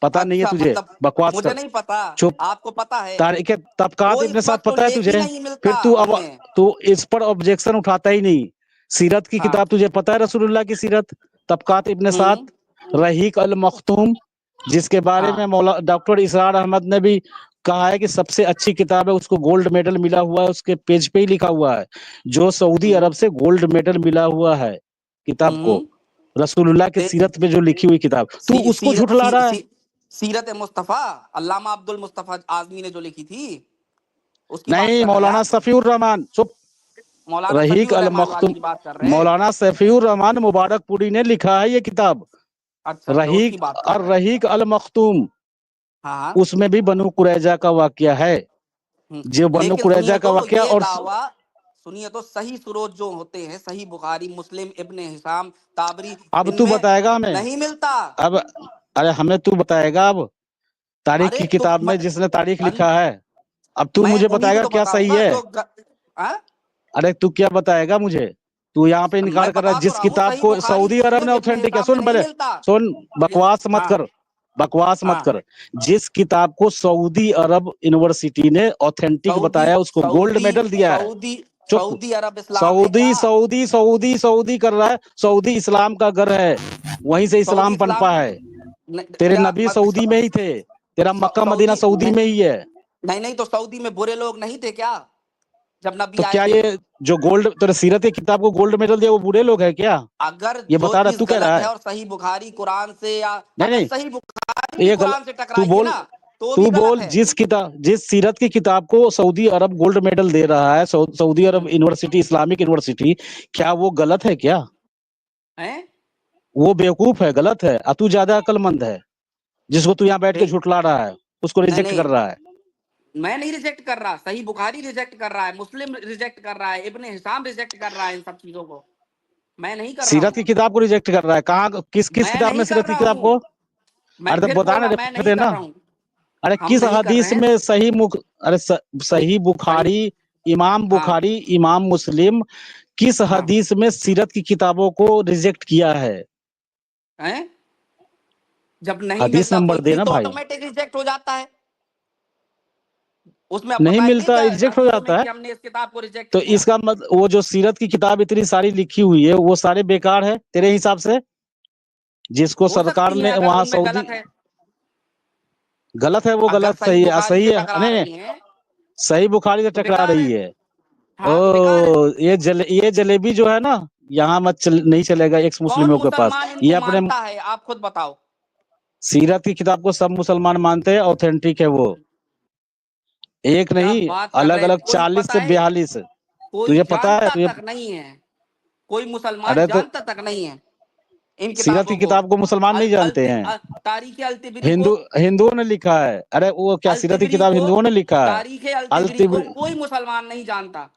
पता नहीं है अच्छा तुझे, मतलब बकवास मुझे कर, नहीं पता, चुप। आपको पता है? तारीख तबकात कोई इब्न साद वक्त तो पता है लेख ही तुझे? नहीं फिर मिलता तू अब उसमें। तू इस पर ऑब्जेक्शन उठाता ही नहीं। सीरत की हाँ। किताब तुझे पता है, रसूलुल्लाह की सीरत, तबकात इब्न साद, हम्म। रहीक अल मख्तूम, जिसके बारे में हाँ। मौला डॉक्टर इसरार अहमद ने भी कहा है कि सबसे अच्छी किताब है, उसको गोल्ड मेडल मिला हुआ है, उसके पेज पे ही लिखा हुआ है, जो सऊदी हम्म। अरब से गोल्ड मेडल मिला हुआ है किताब को, हम्म। रसूलुल्लाह के ते- सीरत पे जो लिखी हुई किताब, तू सी, उसको सीरत झुठला सी, रहा है। सी, सीरत मुस्तफा, अल्लामा अब्दुल मुस्तफा आजमी ने जो लिखी थी उसकी बात नहीं, कर रहे हैं मौलाना आप? सफीउर रहमान, चुप। मौलाना रहीक सफीउर अल रहमान वाली मख्तूम, की बात कर रहे हैं? मौलाना सफीउर रहमान मुबारकपुरी ने लिखा है ये किताब, अच्छा अच्छा, उसकी रहीक बात कर और रहे हैं। रहीक अल मख्तूम, हाँ हाँ। उसमें भी बनु कुरैजा का वाकया है, जो बनु लेकिन कुरैजा सुनिए का तो वाकया। ये और दावा, सुनिए तो सही सुरोज जो होते हैं, सही बुखारी, मुस्लिम, इब्ने हिशाम, ताबरी, अब तू इनमें बताएगा हमें, नहीं मिलता। अब अरे हमें तू बताएगा अब, तारीख अरे की तो किताब में जिसने तारीख लिखा है, अब तू मैं मुझे उन्हीं को बताएगा तो क्या सही बताऊंगा है। जो हाँ? अरे तू क्या बताएगा मुझे, तू यहाँ पे मैं इनकार कर रहा है बता तो जिस रहा हूँ, किताब सही को बुखारी, सऊदी अरब ने मुस्लिम, इब्ने ऑथेंटिक है, हिशाम में सुन नहीं पहले, मिलता। सुन, बकवास मत हाँ कर, बकवास मत हाँ। कर। जिस किताब को सऊदी अरब यूनिवर्सिटी ने ऑथेंटिक सऊदी बताया, उसको गोल्ड सऊदी मेडल दिया है। सऊदी चुप। सऊदी अरब इस्लाम है क्या? सऊदी सऊदी सऊदी सऊदी कर रहा है, सऊदी इस्लाम का घर है, वहीं से सऊदी इस्लाम इस्लाम पनपा है। तेरे क्या नबी सऊदी में ही थे, तेरा मक्का मदीना सऊदी सऊदी में ही है। नहीं नहीं, तो सऊदी में बुरे लोग नहीं थे क्या जब नबी तो आए क्या थे? ये जो गोल्ड तेरे सीरत की किताब को गोल्ड मेडल दिया वो बुरे लोग है क्या? अगर ये जो बता रहा, चीज तू कह गलत रहा है है? और सही बुखारी कुरान से, या नहीं अगर नहीं, सही बुखारी भी ये कुरान से तू टकराई है बोल, ना तो भी तू गलत बोल, है। जिस सीरत की किताब को सऊदी अरब गोल्ड मेडल दे रहा है, सऊदी अरब यूनिवर्सिटी, इस्लामिक यूनिवर्सिटी, क्या वो गलत है क्या? हैं? वो बेवकूफ है, गलत है, तू ज्यादा अक्लमंद है, जिसको तू यहाँ बैठ के देख, झुठला रहा है, उसको नहीं रिजेक्ट कर नहीं, रहा है। मैं नहीं रिजेक्ट कर रहा, सही बुखारी रिजेक्ट कर रहा है, मुस्लिम रिजेक्ट कर रहा है, इब्ने हिशाम रिजेक्ट कर रहा है, इन सब चीजों को मैं नहीं कर रहा सीरत हूँ। की किताब को रिजेक्ट कर रहा है, कहाँ, किस किस मैं किताब में नहीं कर सीरत की रहा किताब हूँ, को? मैं अरे तो फिर बता ना, बोला मैं रेफर नहीं कर देना। रहा हूँ। अरे हम किस नहीं कर रहे हदीस हैं। में सही अरे सही सही सही। बुखारी, इमाम हाँ बुखारी, इमाम मुस्लिम, किस हाँ। हदीस में सीरत की किताबों को रिजेक्ट किया है? हैं? जब नहीं हदीस मिलता नंबर कोई चीज देना तो भाई। ऑटोमेटिक रिजेक्ट हो जाता है। उसमें अब नहीं बताएंगे मिलता, क्या रिजेक्ट हो हदीसों में जाता है। कि हमने इस किताब को रिजेक्ट तो किया? इसका मतलब वो जो सीरत की किताब इतनी सारी लिखी हुई है, वो सारे बेकार है तेरे हिसाब से, जिसको हो सरकार सकती है ने अगर वहां उनमें सऊदी, गलत है। गलत है वो, अगर गलत सही सही है, बुखारी सही से है, टकरा नहीं नहीं, रही हैं सही बुखारी से तो टकरा बेकार है। रही है। हाँ तो बेकार है। ओ, ये जलेबी जो है ना, यहाँ मत नहीं चलेगा एक्स कौन मुस्लिमों के पास। मुसलमान ये इनको अपने मानता है, आप खुद बताओ। सीरत की किताब को सब मुसलमान मानते हैं, ऑथेंटिक है वो, एक क्या नहीं, बात कर अलग रहे हैं? अलग कोई 40 पता से है, 42। कोई तुझे पता है जानता तुझे? तक नहीं है, कोई मुसलमान अरे तो जानता तक नहीं है इन सीरत किताबों की को। किताब को मुसलमान नहीं जानते हैं, तारीख अल तिबरी को, हिंदुओं ने लिखा है। अरे वो क्या, अल सीरत की तिबरी किताब को, हिंदुओं ने लिखा है? तारीख अल अल तिबरी को तिब्री, कोई मुसलमान नहीं जानता।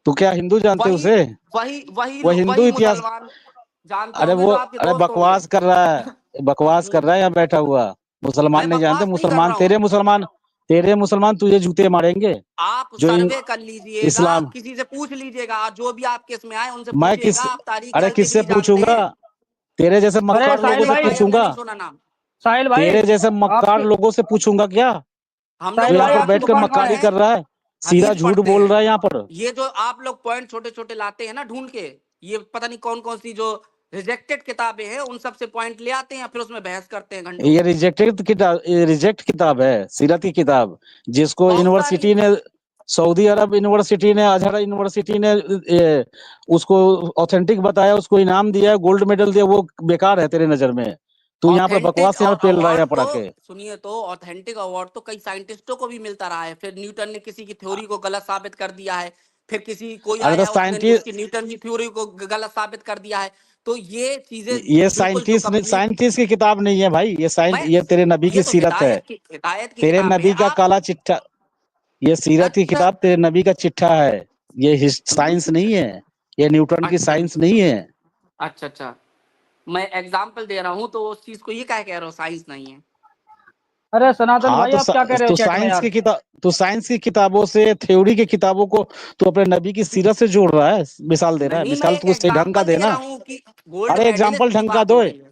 तो क्या हिंदू जानते हैं वही उसे? वही वही वो हिंदू वही इतिहास, मुसलमान जानते अरे होंगे वो, जो आपके अरे दोस्त होंगे। बकवास कर रहा है, बकवास कर रहा है यहाँ बैठा हुआ। मुसलमान मैं नहीं जानते, बकवास नहीं कर मुसलमान रहा हूँ। तेरे मुसलमान तुझे जूते मारेंगे, आप जो सर्वे कर लीजिएगा, इस्लाम। किसी से पूछ लीजिएगा, जो भी आपके इसमें आए उनसे मैं पूछिएगा, किस, आप तारीख अरे अल किससे तिबरी जानते पूछूंगा? हैं? तेरे जैसे अरे मक्कार लोगों साहिल से सुनिए भाई, भाई, हमने पूछूंगा? नहीं सुना नाम। साहिल भाई, तेरे जैसे मक्कार आपकी लोगों से पूछूंगा क्या? हम तो लोग साहिल यहाँ भाई पर कुरान आपकी बैठ कर दुकान पढ़ते कहाँ मक्कारी है? हैं, कर रहा है, सीधा हदीस झूठ पढ़ते बोल हैं। रहा है यहाँ पर। ये जो आप लोग पॉइंट छोटे छोटे लाते हैं ना ढूंढ के, ये पता नहीं कौन कौन सी जो रिजेक्टेड किताबें हैं उन सब से पॉइंट ले आते हैं, फिर उसमें बहस करते हैं घंटों। ये रिजेक्ट किताब है, सीरत की किताब, जिसको बहुत सारी। यूनिवर्सिटी ने, सऊदी अरब यूनिवर्सिटी ने, अजहर यूनिवर्सिटी ने उसको ऑथेंटिक बताया, उसको इनाम दिया, गोल्ड मेडल दिया, वो बेकार है तेरे नजर में। तू यहाँ पर ऑथेंटिक बकवास यहाँ और पे पेल रहा है अवार्ड यहाँ तो, पड़ा के। सुनिए तो, ऑथेंटिक अवार्ड तो कई साइंटिस्टों को भी मिलता रहा है, फिर न्यूटन ने किसी की थ्योरी को गलत साबित कर दिया है, फिर किसी कोई अरे तो आया उसने साइंटिस्ट, उसकी न्यूटन की थ्योरी को गलत साबित कर दिया है। तो ये चीजें ये बिल्कुल जो कंप्लीट, साइंटिस्ट की किताब नहीं है भाई, ये मैं, ये तेरे नबी ये की तो सीरत है, हिदायत की तेरे किताबें हैं नबी का आप। काला चिट्ठा। ये सीरत की अच्छा किताब तेरे नबी का चिट्ठा है, ये साइंस नहीं है, ये न्यूटन की अच्छा साइंस नहीं है। अच्छा अच्छा, मैं एग्जाम्पल दे रहा हूँ तो उस चीज को ये क्या कह रहा हूँ साइंस नहीं है? अरे सनातन हाँ भाई, आप क्या कह रहे हो चैट में यार? तो साइंस की किताबों से, थ्योरी की किताबों को तो अपने नबी की सीरत से जोड़ रहा है, मिसाल दे रहा है। नहीं, मैं मिसाल एक तो सही ढंग का एग्जांपल दे देना। रहा हूँ कि गोल्ड अरे एग्जाम्पल मेडलिस्ट की ढंग का बात दो। हो रही है।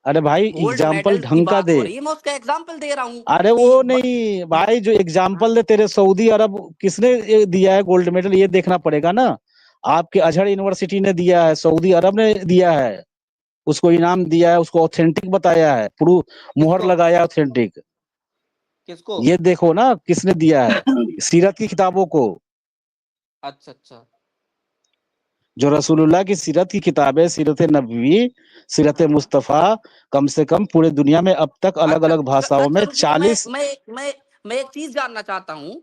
अरे भाई गोल्ड एग्जाम्पल मेडल की ढंग का बात दे। हो रही है, मैं उसका एग्जांपल दे रहा हूँ अरे कि वो नहीं भाई, जो हाँ, एग्जाम्पल दे तेरे सऊदी अरब किसने ये दिया है गोल्ड मेडल, ये देखना पड़ेगा ना। आपके अजहर यूनिवर्सिटी ने दिया है, सऊदी अरब ने दिया है, उसको इनाम दिया है, उसको ऑथेंटिक बताया है, प्रूफ, मुहर किसको लगाया ऑथेंटिक। किसको? ये देखो ना किसने दिया है, सीरत की किताबों को। अच्छा अच्छा। जो रसूलुल्लाह की सीरत की किताबें, सीरत नबवी, सीरत हाँ मुस्तफ़ा, कम से कम पूरे दुनिया में अब तक अलग अच्छा, अलग भाषाओं अच्छा में रुकिए, 40। मैं एक चीज जानना चाहता हूँ।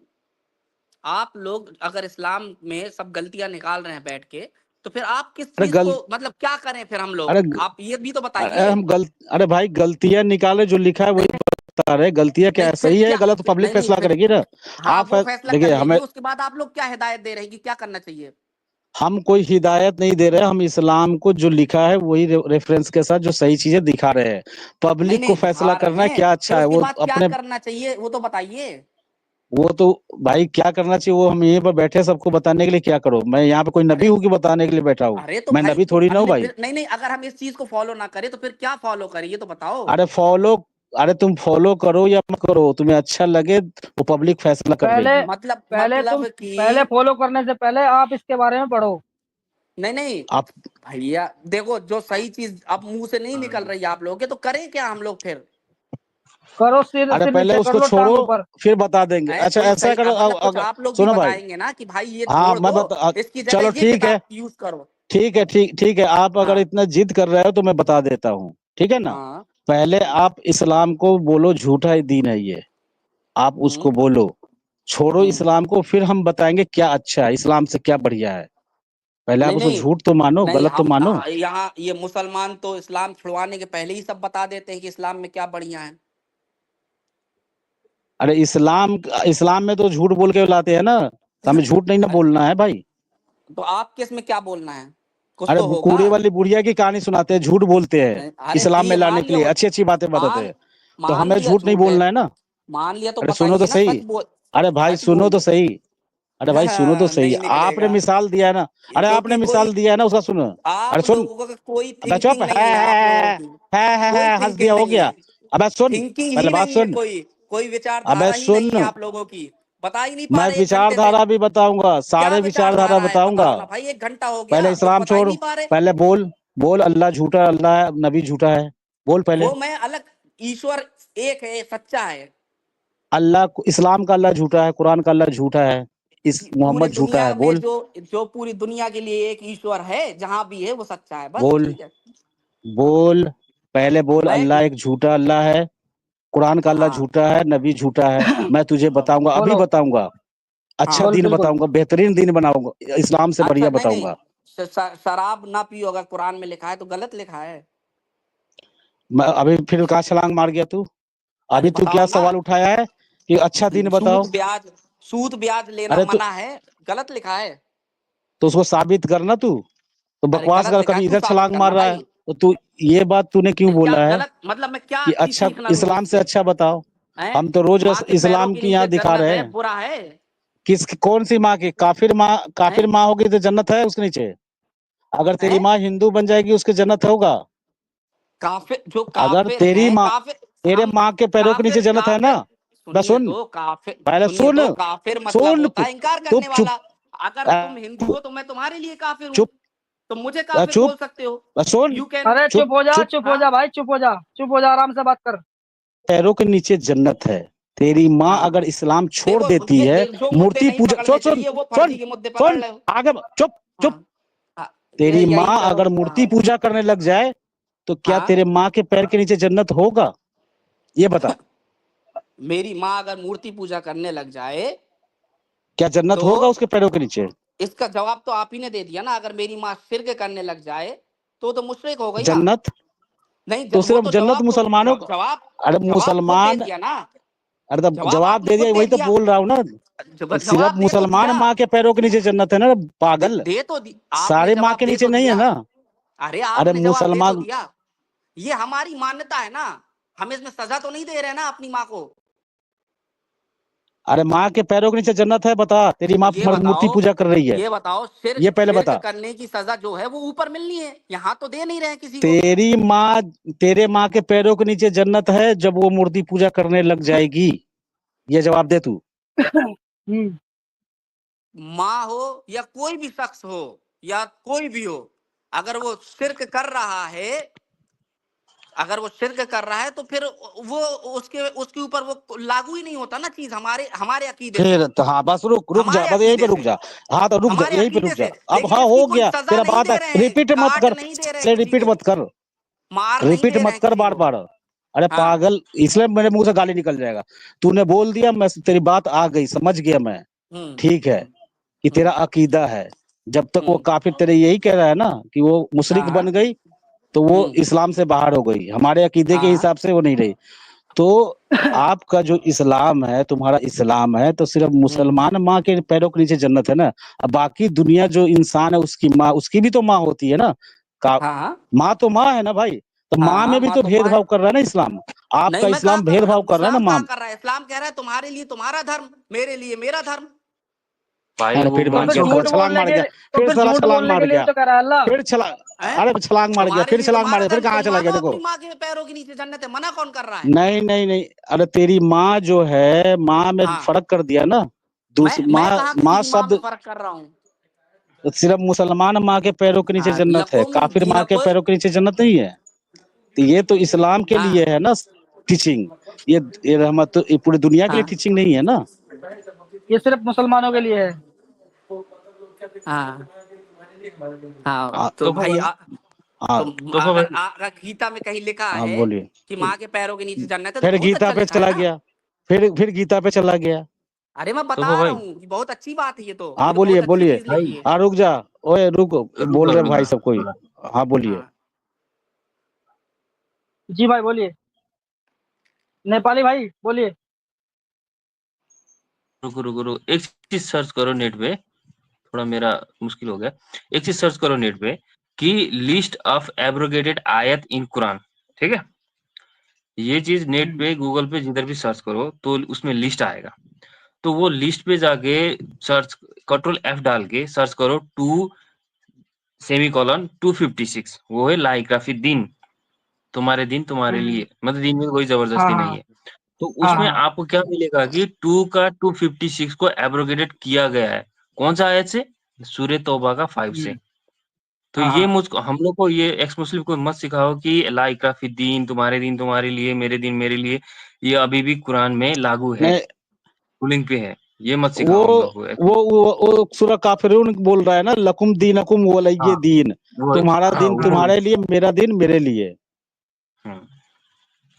आप लोग अगर इस्लाम में सब गलतियां निकाल रहे हैं बैठ के, तो फिर आप किस अरे चीज गल को मतलब क्या करें फिर हम अरे लोग? ग- आप ये भी तो अरे बताइए। हम गल अरे भाई गलतियां निकाले, जो लिखा है नहीं वही बता रहे। गलतियां क्या नहीं, है, फिर सही है क्या? गलत पब्लिक नहीं नहीं, फैसला फिर करेगी ना। हाँ, आप वो फैसला कर देखिए, लेगी। हमें, उसके बाद आप लोग क्या हिदायत दे रहे हैं कि क्या करना चाहिए? हम कोई हिदायत नहीं दे रहे, हम इस्लाम को जो लिखा है वही रेफरेंस के साथ जो सही चीजें दिखा रहे हैं। नहीं पब्लिक को नहीं, फैसला दिखा रहे करना है हैं, क्या फिर अच्छा है, उसके वो बाद क्या अपने। करना चाहिए वो तो बताइए। वो तो भाई क्या करना चाहिए वो हम यहीं पर बैठे सबको बताने के लिए, क्या करो, मैं यहाँ पे कोई नबी अरे हूँ कि बताने के लिए बैठा हूँ? अरे तो मैं भाई, नबी तो थोड़ी ना हूँ हमने भाई। फिर नहीं नहीं, अगर हम इस चीज को फॉलो ना करें तो फिर क्या फॉलो करें ये तो बताओ। अरे फॉलो, अरे तुम फॉलो करो या मत करो, तुम्हें अच्छा लगे वो पब्लिक फैसला कर पहले देगी। मतलब पहले तुम मतलब पहले कि फॉलो करने से पहले आप इसके बारे में पढ़ो। नहीं नहीं आप भैया, देखो जो सही चीज अब मुंह से नहीं निकल रही है आप लोगों के, तो करें क्या हम लोग फिर? करो, सिर अरे सिर पहले नीचे कर उसको लो, टांग छोड़ो, ऊपर। फिर बता देंगे। है अच्छा कोई ऐसा सही करो, मतलब कुछ आप लोग भी सुनो भाई। बताएंगे ना कि भाई ये हाँ छोड़ मैं दो, बता, इसकी जगह चलो ये ठीक है, किताब यूज करो। ठीक है, ठीक है, आप अगर हाँ इतना जिद कर रहे हो तो मैं बता देता हूँ, ठीक है ना। हाँ। पहले आप इस्लाम को बोलो झूठा दीन है ये, आप हम्म उसको बोलो, छोड़ो हम्म। इस्लाम को, फिर हम बताएंगे क्या अच्छा है, इस्लाम से क्या बढ़िया है। पहले आप नहीं उसको नहीं झूठ तो मानो, नहीं, गलत तो हम मानो। यहाँ ये मुसलमान तो इस्लाम छुड़वाने के पहले ही सब बता देते हैं कि इस्लाम में क्या बढ़िया है। अरे इस्लाम, इस्लाम में तो झूठ बोल के लाते हैं ना, तो हमें झूठ नहीं ना अ- बोलना है भाई। तो आपके इसमें क्या बोलना है? कुछ अरे तो होगा। कूड़े वाली बुढ़िया की कहानी सुनाते हैं, झूठ बोलते हैं अरे इस्लाम में ठीक, लाने मान के लिया लिए, वो, अच्छी अच्छी बातें बताते मान हैं। तो मान हमें लिया झूठ नहीं झूठ है, बोलना है ना। मान लिया तो अरे सुनो तो बताइए ना, सही, अरे भाई सच सुनो बोल। तो सही, अरे भाई सुनो तो सही, नहीं आपने निकलेगा, मिसाल दिया है ना। अरे आपने क्योंकि कोई मिसाल दिया है ना, उसका सुनो। अरे आप सुन, लोगों का कोई अबे चुप थिंकिंग नहीं है, आप लोगों की कोई हंस थिंकिंग दिया, हो नहीं गया। है, अबे सुन, थिंकिंग पहले ही बात नहीं है, सुन। कोई अबे विचारधारा ही सुन, नहीं है आप लोगों की। बता ही नहीं पा मैं रहे 1 घंटे से। विचारधारा भी बताऊंगा, क्या सारे विचारधारा विचारधारा है बताऊंगा। बताओ ना भाई, 1 घंटा हो पहले गया कुछ इस्लाम बता ही छोड़, नहीं पा रहे। पहले बोल, बोल अल्लाह झूठा, अल्लाह नबी झूठा है, बोल पहले। वो मैं अलग, ईश्वर एक है, सच्चा है। इस्लाम का अल्लाह झूठा है, कुरान का अल्लाह झूठा है, इस पूरे मोहम्मद झूठा है, दुनिया में बोल। जो जो पूरी दुनिया के लिए एक ईश्वर है, जहां भी है वो सच्चा है, बस बोल, ठीक है। बोल, पहले बोल मैं अल्लाह एक झूठा अल्लाह है, कुरान का अल्लाह हाँ झूठा है, नबी झूठा है। मैं तुझे बताऊंगा, अभी बोलो। बताऊंगा, अच्छा हाँ। बोल दिन बिल्कुल। बताऊंगा, बेहतरीन दिन बनाऊंगा, इस्लाम से अच्छा बढ़िया नहीं नहीं, बताऊंगा। शराब ना पियो अगर कुरान में लिखा है तो गलत लिखा है। मैं अभी फिर कहाँ छलांग मार गया तू? अरे अभी तू क्या बताओ ना, सवाल उठाया है कि अच्छा दिन बताओ? सूद ब्याज, सूद ब्याज लेना अरे मना है, गलत लिखा है। तो उसको साबित करना तू, तो अरे बकवास गलत कर, लिखा है, कभी तू इधर साबित छलांग मार करना रहा है। भाई। तो तू ये बात तूने क्यों क्या बोला है गलत मतलब, मैं क्या कि अच्छी अच्छा सीख ना लूं इस्लाम से उससे? अच्छा बताओ? हैं? हम तो रोज माँ के पैरों इस्लाम के की यहाँ नीचे दिखा जन्नत रहे है, हैं। बुरा है? किस, कौन सी माँ की? काफिर माँ, हैं? काफिर माँ होगी तो जन्नत है उसके नीचे? अगर तेरी हैं? माँ हिंदू बन जाएगी उसके जन्नत होगा? काफिर जो अगर काफिर तेरी हैं, माँ, काफिर तेरे हम, माँ के पैरों के नीचे काफिर जन्नत है ना? काफिर बस सुन, पहले सुनिए सुन, तो, काफिर मतलब सुन, होता है इनकार चुप करने चुप, वाला। अगर तुम हिंदू हो तो मैं तुम्हारे लिए काफिर हूँ, चुप, तो मुझे काफिर चुप, बोल सकते हो। सुन, यू कैन। अरे चुप चुप हो जा, चुप। चुप हो हाँ जा भाई, चुप हो जा, चुप हो जा, आराम से बात कर। पैरों के नीचे जन्नत है। तेरी माँ हाँ। अगर इस्लाम छोड़ देखो देती है, जो मुद्दे मूर्ति नहीं पूजा, सुन पकड़ने सुन चाहिए वो सुन फर्जी के मुद्दे पकड़ सुन, रहे हो। आगे चुप चुप। हाँ हाँ, तेरी यही माँ करो। अगर मूर्ति हाँ पूजा करने लग जाए तो क्या हाँ। तेरे माँ के पैर के नीचे जन्नत होगा? ये बता, मेरी माँ अगर मूर्ति पूजा करने लग जाए क्या जन्नत तो होगा उसके पैरों के नीचे? इसका जवाब तो आप ही ने दे दिया ना, अगर मेरी माँ शिर्क करने लग जाए तो मुशरिक हो गई ना। जन्नत नहीं तो वो सिर्फ तो जन्नत मुसलमानों को। जवाब, अरे जवाब खुद दे मुसलमान, दिया ना। अरे तब जवाब जवाब आपने दे खुद दिया, दे वही तो दिया। बोल रहा हूँ ना। सिर्फ जवाब दे तो मुसलमान दिया। माँ के पैरों के नीचे जन्नत है ना पागल, दे तो आपने सारे माँ जवाब के दे नीचे तो नहीं है दिया। ना। अरे अरे आपने जवाब दे तो मुसलमान, दिया। ये हमारी मान्यता है ना, हम इसमें सजा तो नहीं दे रहे ना अपनी माँ को। अरे माँ के पैरों के नीचे जन्नत है, बता। तेरी माँ ये मूर्ति बताओ, पूजा कर रही है, ये बताओ, ये पहले शिर्क बता। करने की सजा जो है वो ऊपर मिलनी है, यहाँ तो दे नहीं रहे किसी को। तेरी माँ, तेरे माँ के पैरों के नीचे जन्नत है जब वो मूर्ति पूजा करने लग जाएगी। ये जवाब दे तू। हम्म, माँ हो या कोई भी शख्स हो या कोई भी हो, अगर वो शिर्क कर रहा है, अगर वो शिर्क कर रहा है तो फिर वो उसके उसके ऊपर वो लागू ही नहीं होता ना चीज, हमारे हमारे अकीदे से, फिर तो हाँ, बस रुक रुक जा, हमारे बस यहीं पे अकीदे रुक से, जा। हाँ तो रुक जा, हमारे यहीं पे रुक अकीदे जा। से। अब लेकिन हाँ इसकी हो कोई गया, सजा तेरा नहीं बात है, दे रहे हैं, रिपीट मत काट कर, नहीं दे रहे हैं किसी रिपीट को, मत कर, मार नहीं रिपीट दे रहे मत हैं कर किसी बार को। बार। अरे हाँ, पागल, इसलिए मेरे मुंह से गाली निकल जाएगा। तूने बोल दिया, मैं तेरी बात आ गई, समझ गया मैं। हम्म, ठीक है कि तेरा हम्म, अकीदा है। जब तक वो हम्म, काफिर तेरे यही कह रहा है ना कि वो मुशरिक हाँ, बन गई, तो वो हम्म, इस्लाम से बाहर हो गई, हमारे अकीदे के हाँ, हिसाब से वो नहीं रही। तो आपका जो इस्लाम है, तुम्हारा इस्लाम है, तो सिर्फ हम्म, मुसलमान माँ के पैरों के नीचे जन्नत है ना। अब बाकी दुनिया जो इंसान है उसकी माँ, उसकी भी तो माँ होती है ना। का हाँ, माँ तो माँ है ना भाई। तो माँ हाँ, में भी माँ तो तो माँ है। भेदभाव कर रहा है ना इस्लाम। नहीं, आपका मैं कहा इस्लाम कर रहा भेदभाव हूँ, कर रहा है ना इस्लाम माँ। कहा कर रहा है, इस्लाम कह रहा है तुम्हारे लिए तुम्हारा धर्म, मेरे लिए मेरा धर्म। भाई वो फिर तो मान फिर मानते के हो। झूठ छलांग बोलने मार के गया, लिए, तो फिर फिर साला झूठ छलांग बोलने मार के लिए गया, तो करा अल्लाह। फिर छला हैं? अरे छलांग मार गया, तुम्हारे फिर लिए छलांग तुम्हारा मार गया, फिर धर्म, कहाँ तुम चला गया मानो देखो। अपनी माँ के पैरों के नीचे जन्नत है, मना कौन कर रहा है? नहीं नहीं नहीं, अरे तेरी माँ जो है, माँ में हाँ, फर्क कर दिया ना। दूसरी मैं माँ, कहाँ माँ किसी माँ में शब्द फर्क कर रहा हूँ। सिर्फ मुसलमान माँ के पैरों के नीचे हाँ, जन्नत है, लकुम काफिर माँ के दीनकुम। पैरों के नीचे जन्नत नहीं है। तो ये तो इस्लाम के लिए हाँ, है ना टीचिंग। ये रहमत, ये पूरी दुनिया के लिए हाँ, टीचिंग नहीं है ना। ये सिर्फ मुसलमानों के लिए है। हाँ, हाँ, आ, तो तोफा भाई भाई, आ, तो तोफा अगर भाई, अगर गीता में कहीं लिखा आ, है बोलिए। कि माँ के पैरों के नीचे जन्नत है तो फिर बहुत गीता अच्छा पे लिखा है चला ना। गया, फिर गीता पे चला गया। अरे मैं तोफा बता रहा भाई, हूँ कि बहुत अच्छी बात है, ये तो हाँ ये तो बहुत बोलिए अच्छी बोलिए। चीज लिखी भाई है। हाँ रुक जा, ओए रुक, बोल रुद्रा रहे भाई रुद्रा सब कोई। रुद्रा, हाँ बोलिए। हाँ, जी भाई बोलिए, नेपाली भाई बोलिए। रुको रुको रुको, एक चीज सर्च करो नेट पे, थोड़ा मेरा मुश्किल हो गया। एक चीज सर्च करो नेट पे कि लिस्ट ऑफ एब्रोगेटेड आयत इन कुरान, ठीक है। ये चीज नेट पे गूगल पे जिधर भी सर्च करो तो उसमें लिस्ट आएगा। तो वो लिस्ट पे जाके सर्च, कंट्रोल एफ डाल के सर्च करो 2 सेमी कॉलन 256, वो है लाइग्राफी दिन, तुम्हारे दिन तुम्हारे हम्म, लिए, मतलब दिन में कोई हाँ जबरदस्ती नहीं हाँ है। तो हाँ उसमें हाँ। आपको क्या मिलेगा कि 2 का 256 को एब्रोगेटेड किया गया है। कौन सा आयत से? सूर्य तौबा का 5 से। तो हाँ ये हाँ। मुझको, हम लोग को ये एक्स मुस्लिम को मत सिखाओ कि ला इकराह फी दिन तुम्हारे लिए, मेरे दिन मेरे लिए। ये अभी भी कुरान में लागू है, नहीं, रूलिंग पे है। ये मत वो सिखाओ हम लोग को। वो सूरह काफिरून बोल रहा है ना, लकुम दीनकुम वलिय हाँ, दीन। वो तुम्हारा हाँ, दिन वो तुम्हारे लिए, मेरा दिन मेरे लिए। हुँ,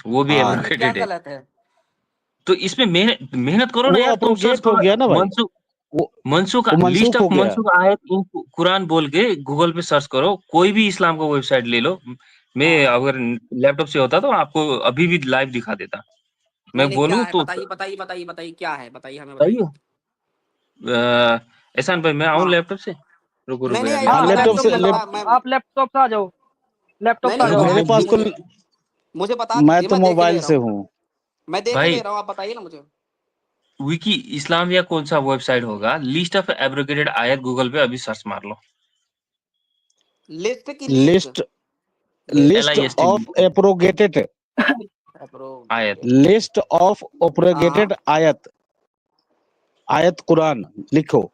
वो भी हाँ, इसमें क्या एब्रोगेटेड है। गलत है? तो इसमें मेहनत मेहनत करो ना वो यार, तुम सर्च अप्रोगेट हो करो गया ना भाई। मनसुख वो मनसुख वो लिस्ट मंसूख ऑफ हो गया। मनसुख आयत इन कुरान बोल के गूगल पे सर्च करो, कोई भी इस्लाम का वेबसाइट ले लो। मैं हाँ, अगर लैपटॉप से होता तो आपको अभी भी लाइव दिखा देता। नहीं मैं नहीं, क्या बोलूँ है तो बताइए बताइए बताइए बताइए, क्या है बताइए, हमें सही बताइए। है। एहसान भाई, मैं आऊँ हाँ, लैपटॉप से? रुको नहीं रुको नहीं, यार, हाँ हाँ लिंक हाँ, भेज लैपटॉप दो। लैपटॉप से से लो लैप, आप लैपटॉप से आ जाओ, लैपटॉप नहीं से आ नहीं, जाओ रुको आप। मेरे भेज पास दो। तो, मुझे बता मैं दीजिए, तो मैं देख ही मोबाइल ले रहा से हूँ, हूँ। मैं देख ही भाई ले रहा हूँ, आप बताइए ना मुझे। विकी इस्लाम या कौन सा वेबसाइट होगा, लिस्ट ऑफ एब्रोगेटेड आयत गूगल पे अभी सर्च मार लो। लिस्ट की least, list, list list LIST of abrogated, अप्रो, आयत। लिस्ट ऑफ हाँ, एप्रोगेटेड आयत, आयत कुरान लिखो।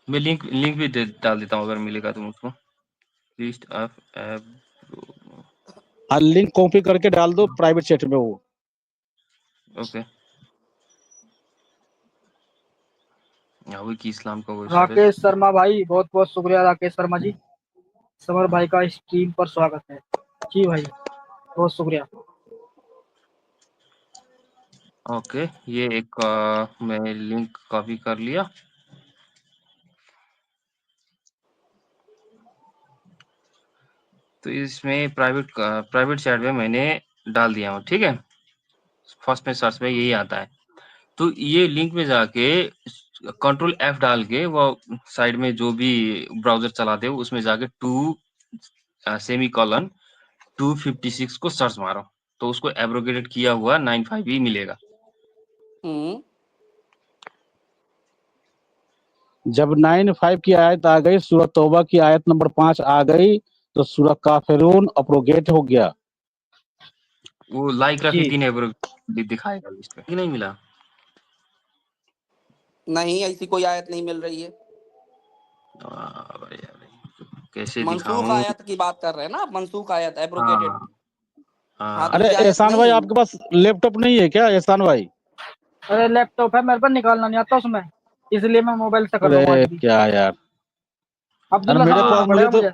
मैं लिंक लिंक भी डाल देता हूँ अगर मिलेगा तो मुझको। लिस्ट ऑफ हाँ लिंक कॉपी करके डाल दो प्राइवेट चैट में वो। ओके। विकी इस्लाम का वेबसाइट है। राकेश शर्मा भाई, बहुत बहुत शुक्रिया राकेश शर्मा जी, समर भाई का स्ट्रीम पर स्वागत है। जी भाई, बहुत शुक्रिया। ओके, ये एक मैं लिंक कॉपी कर लिया। तो इसमें प्राइवेट चैट में मैंने डाल दिया हूँ, ठीक है। फर्स्ट में सर्च में यही आता है। तो ये लिंक में जाके कंट्रोल एफ डाल के वो साइड में जो भी ब्राउजर चलाते हो उसमें जाके 2 सेमी कॉलन 256 को सर्च मारो, तो उसको एब्रोगेटेड किया हुआ 95 ही मिलेगा। जब 9:5 की आयत आ गई, सूरह तौबा की आयत नंबर 5 आ गई, तो सूरह काफिरून अब्रोगेट हो गया। वो लाइक रखे जी 3 एब्रोगेट दिखाएगा लिस्ट में, कि नहीं मिला? नहीं, ऐसी कोई आयत नहीं मिल रही है। भाई यार, कैसे मनसूख दिखाऊं? आयत की बात कर रहे हैं ना आप, मनसूख आयत एब्रोगेटेड। हाँ हाँ, हाँ। तो अरे ये आयत एहसान भाई, नहीं। आपके पास लैपटॉप नहीं है क्या एहसान भाई? अरे लैपटॉप है मेरे पर, निकालना नहीं आता उसमें, इसलिए मैं मोबाइल से कर रहा हूँ अरे आज भी। क्या यार, अरे अब्दुल्ला से मेरे पूछना पास, पड़ेगा मुझे।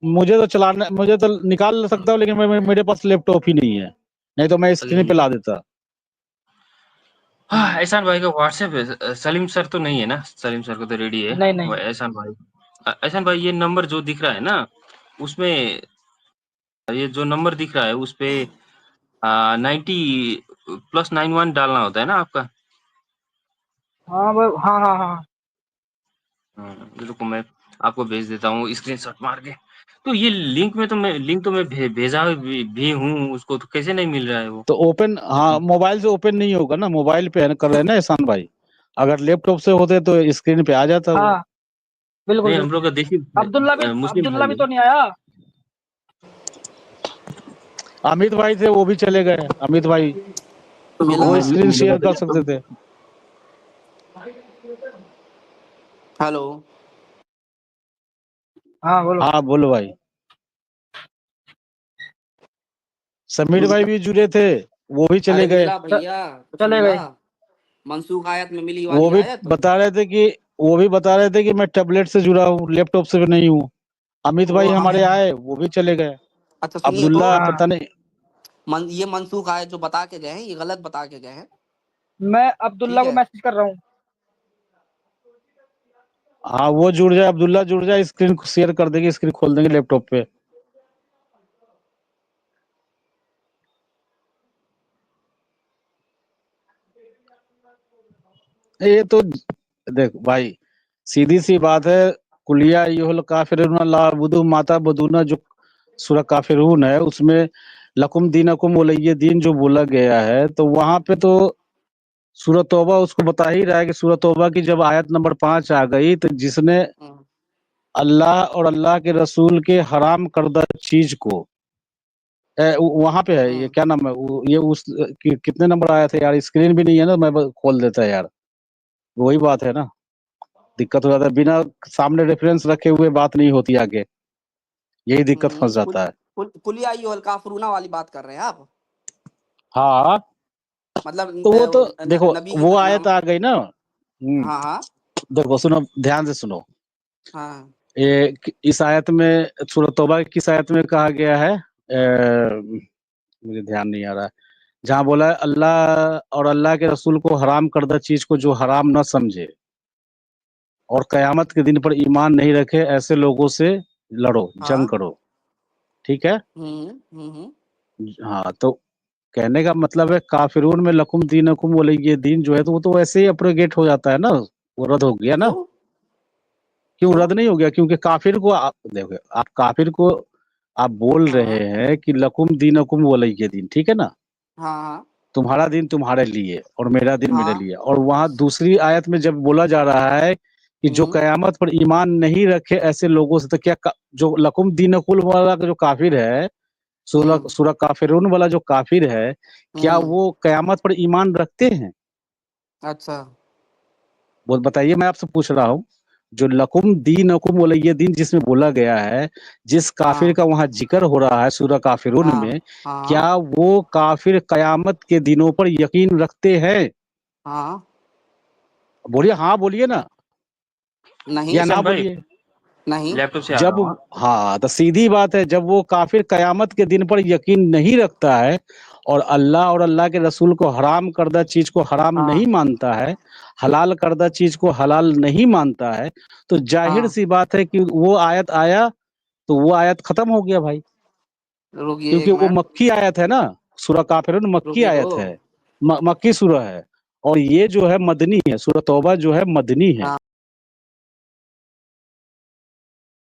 मुझे तो चलाना, मुझे तो निकाल सकता हूँ, लेकिन मेरे पास लैपटॉप ही नहीं है, नहीं तो मैं स्क्रीन पे ला देता। हाँ, एहसान भाई का व्हाट्सएप है। सलीम सर तो नहीं है ना? सलीम सर को तो रेडी है नहीं नहीं। वो एहसान भाई। एहसान भाई, ये नंबर जो दिख रहा है ना, उसमें ये जो नंबर दिख रहा है उस पे 90+91 डालना होता है ना आपका? हाँ वो, हाँ हाँ हाँ। रुको मैं आपको भेज देता हूँ स्क्रीनशॉट मार के। तो ये लिंक तो मैं भेजा भी हूँ उसको, तो कैसे नहीं मिल रहा है वो? तो ओपन, हाँ मोबाइल से ओपन नहीं होगा ना, मोबाइल पे कर रहे हैं ना एहसान भाई, अगर लैपटॉप से होते तो स्क्रीन पे आ जाता वो। हाँ बिल्कुल नहीं, हम बिल्कुल। लोग का देखिए मुस्लिम अब्दुल्ला भाई भी है। तो नहीं आया। अमित भाई थे, वो भी चले गए, अमित भाई, मिला। वो स्क्रीन शेयर कर तो सकते थे। हेलो। हाँ बोलो। हाँ बोलो भाई। समीर भाई भी जुड़े थे, वो भी चले अरे गए। मिला भैया, कुछ चले मिला। गए। मनसूख आयत में मिली वो वाली भी आयत। बता रहे थे कि वो भी बता रहे थे कि मैं टैबलेट से जुड़ा हूँ, लैपटॉप से नहीं हूँ। अमित वो भाई हम। हमारे आए, वो भी चले गए। अच्छा सुनिए तो, अब्दुल्ला हाँ पता नहीं। ये मनसूख आयत जो बता के गए हैं, ये गलत बता के गए हैं। मैं अब्दुल्ला ठीक को है। मैसेज कर रहा हूँ। हाँ वो जुड़ जाए, अब्दुल्ला जुड़ जाए, स्क्रीन शेयर कर देंगे, स्क्रीन खोल देंगे लैपटॉप पे। ये तो देख भाई, सीधी सी बात है, कुलिया युल काफिरून ला बुदु माता बदूना, जो सूरह काफिरून है उसमें लकुम दीनकुम वलिय दीन जो बोला गया है, तो वहां पे तो सूरह तौबा उसको बता ही रहा है कि सूरह तौबा की जब आयत नंबर 5 आ गई, तो जिसने हम्म, अल्लाह और अल्लाह के रसूल के हराम करदा चीज को, वहां पे है, ये हम्म। क्या नाम है ये उस कितने नंबर आया था यार, स्क्रीन भी नहीं है ना, मैं खोल देता यार। वही बात है ना, दिक्कत हो जाता है, बिना सामने रेफरेंस रखे हुए बात नहीं होती आगे, यही दिक्कत फंस जाता है। कुल या अय्युहल काफिरून वाली बात कर रहे हैं आप? हाँ, मतलब तो वो तो देखो, नबी की वो आयत आ गई ना। हाँ हाँ देखो सुनो, ध्यान से सुनो। हाँ। ये इस आयत में, सूरह तौबा की किस आयत में कहा गया है, मुझे ध्यान नहीं आ रहा है, जहाँ बोला है अल्लाह और अल्लाह के रसूल को हराम करदा चीज को जो हराम न समझे और कयामत के दिन पर ईमान नहीं रखे, ऐसे लोगों से लड़ो, जंग हाँ। करो। ठीक है। हम्म। हाँ, तो कहने का मतलब है काफिरून में लकुम दीनकुम वलिय दीन जो है, तो वो तो वैसे ही अप्रोगेट हो जाता है ना, वो रद्द हो गया ना। क्यों? क्यों क्यों? रद्द नहीं हो गया? क्योंकि काफिर को आप देखो, आप काफिर को आप बोल रहे हाँ हैं कि लकुम दीनकुम वलिय दीन, ठीक है ना, हाँ तुम्हारा दिन तुम्हारे लिए और मेरा दिन मेरे हाँ। लिए। और वहां दूसरी आयत में जब बोला जा रहा है कि जो हम्म कयामत पर ईमान नहीं रखे ऐसे लोगों से, तो क्या जो लकुम दीनकुल वाला जो काफिर है, सूरह हम्म सूरह काफिरून वाला जो काफिर है, क्या हम्म। वो कयामत पर ईमान रखते हैं? अच्छा। वो बताइए, मैं आपसे पूछ रहा हूँ। जो लकुम दीनकुम वलिय दीन जिसमें बोला गया है, जिस काफिर हाँ का वहां जिक्र हो रहा है सूरह काफिरून हाँ में, हाँ क्या वो काफिर कयामत के दिनों पर यकीन रखते हैं? हाँ। बोलिए, हाँ बोलिए ना, नहीं या ना एहसान भाई बोलिए। नहीं। लैपटॉप से आ रहा जब, हूँ। हाँ? हाँ तो सीधी बात है, जब वो काफिर कयामत के दिन पर यकीन नहीं रखता है और अल्लाह और अल्लाह के रसूल को हराम करदा चीज को हराम नहीं हाँ मानता है, हलाल करदा चीज को हलाल नहीं मानता है, तो जाहिर हाँ। सी बात है कि वो आयत आया तो वो आयत खत्म हो गया भाई, रुकिए क्योंकि एक वो मिनट। मक्की आयत है ना, सूरह काफिरून मक्की रुकिए तो। आयत है, मक्की सूरह है। और ये जो है मदनी है, सूरह तौबा जो है मदनी है। हाँ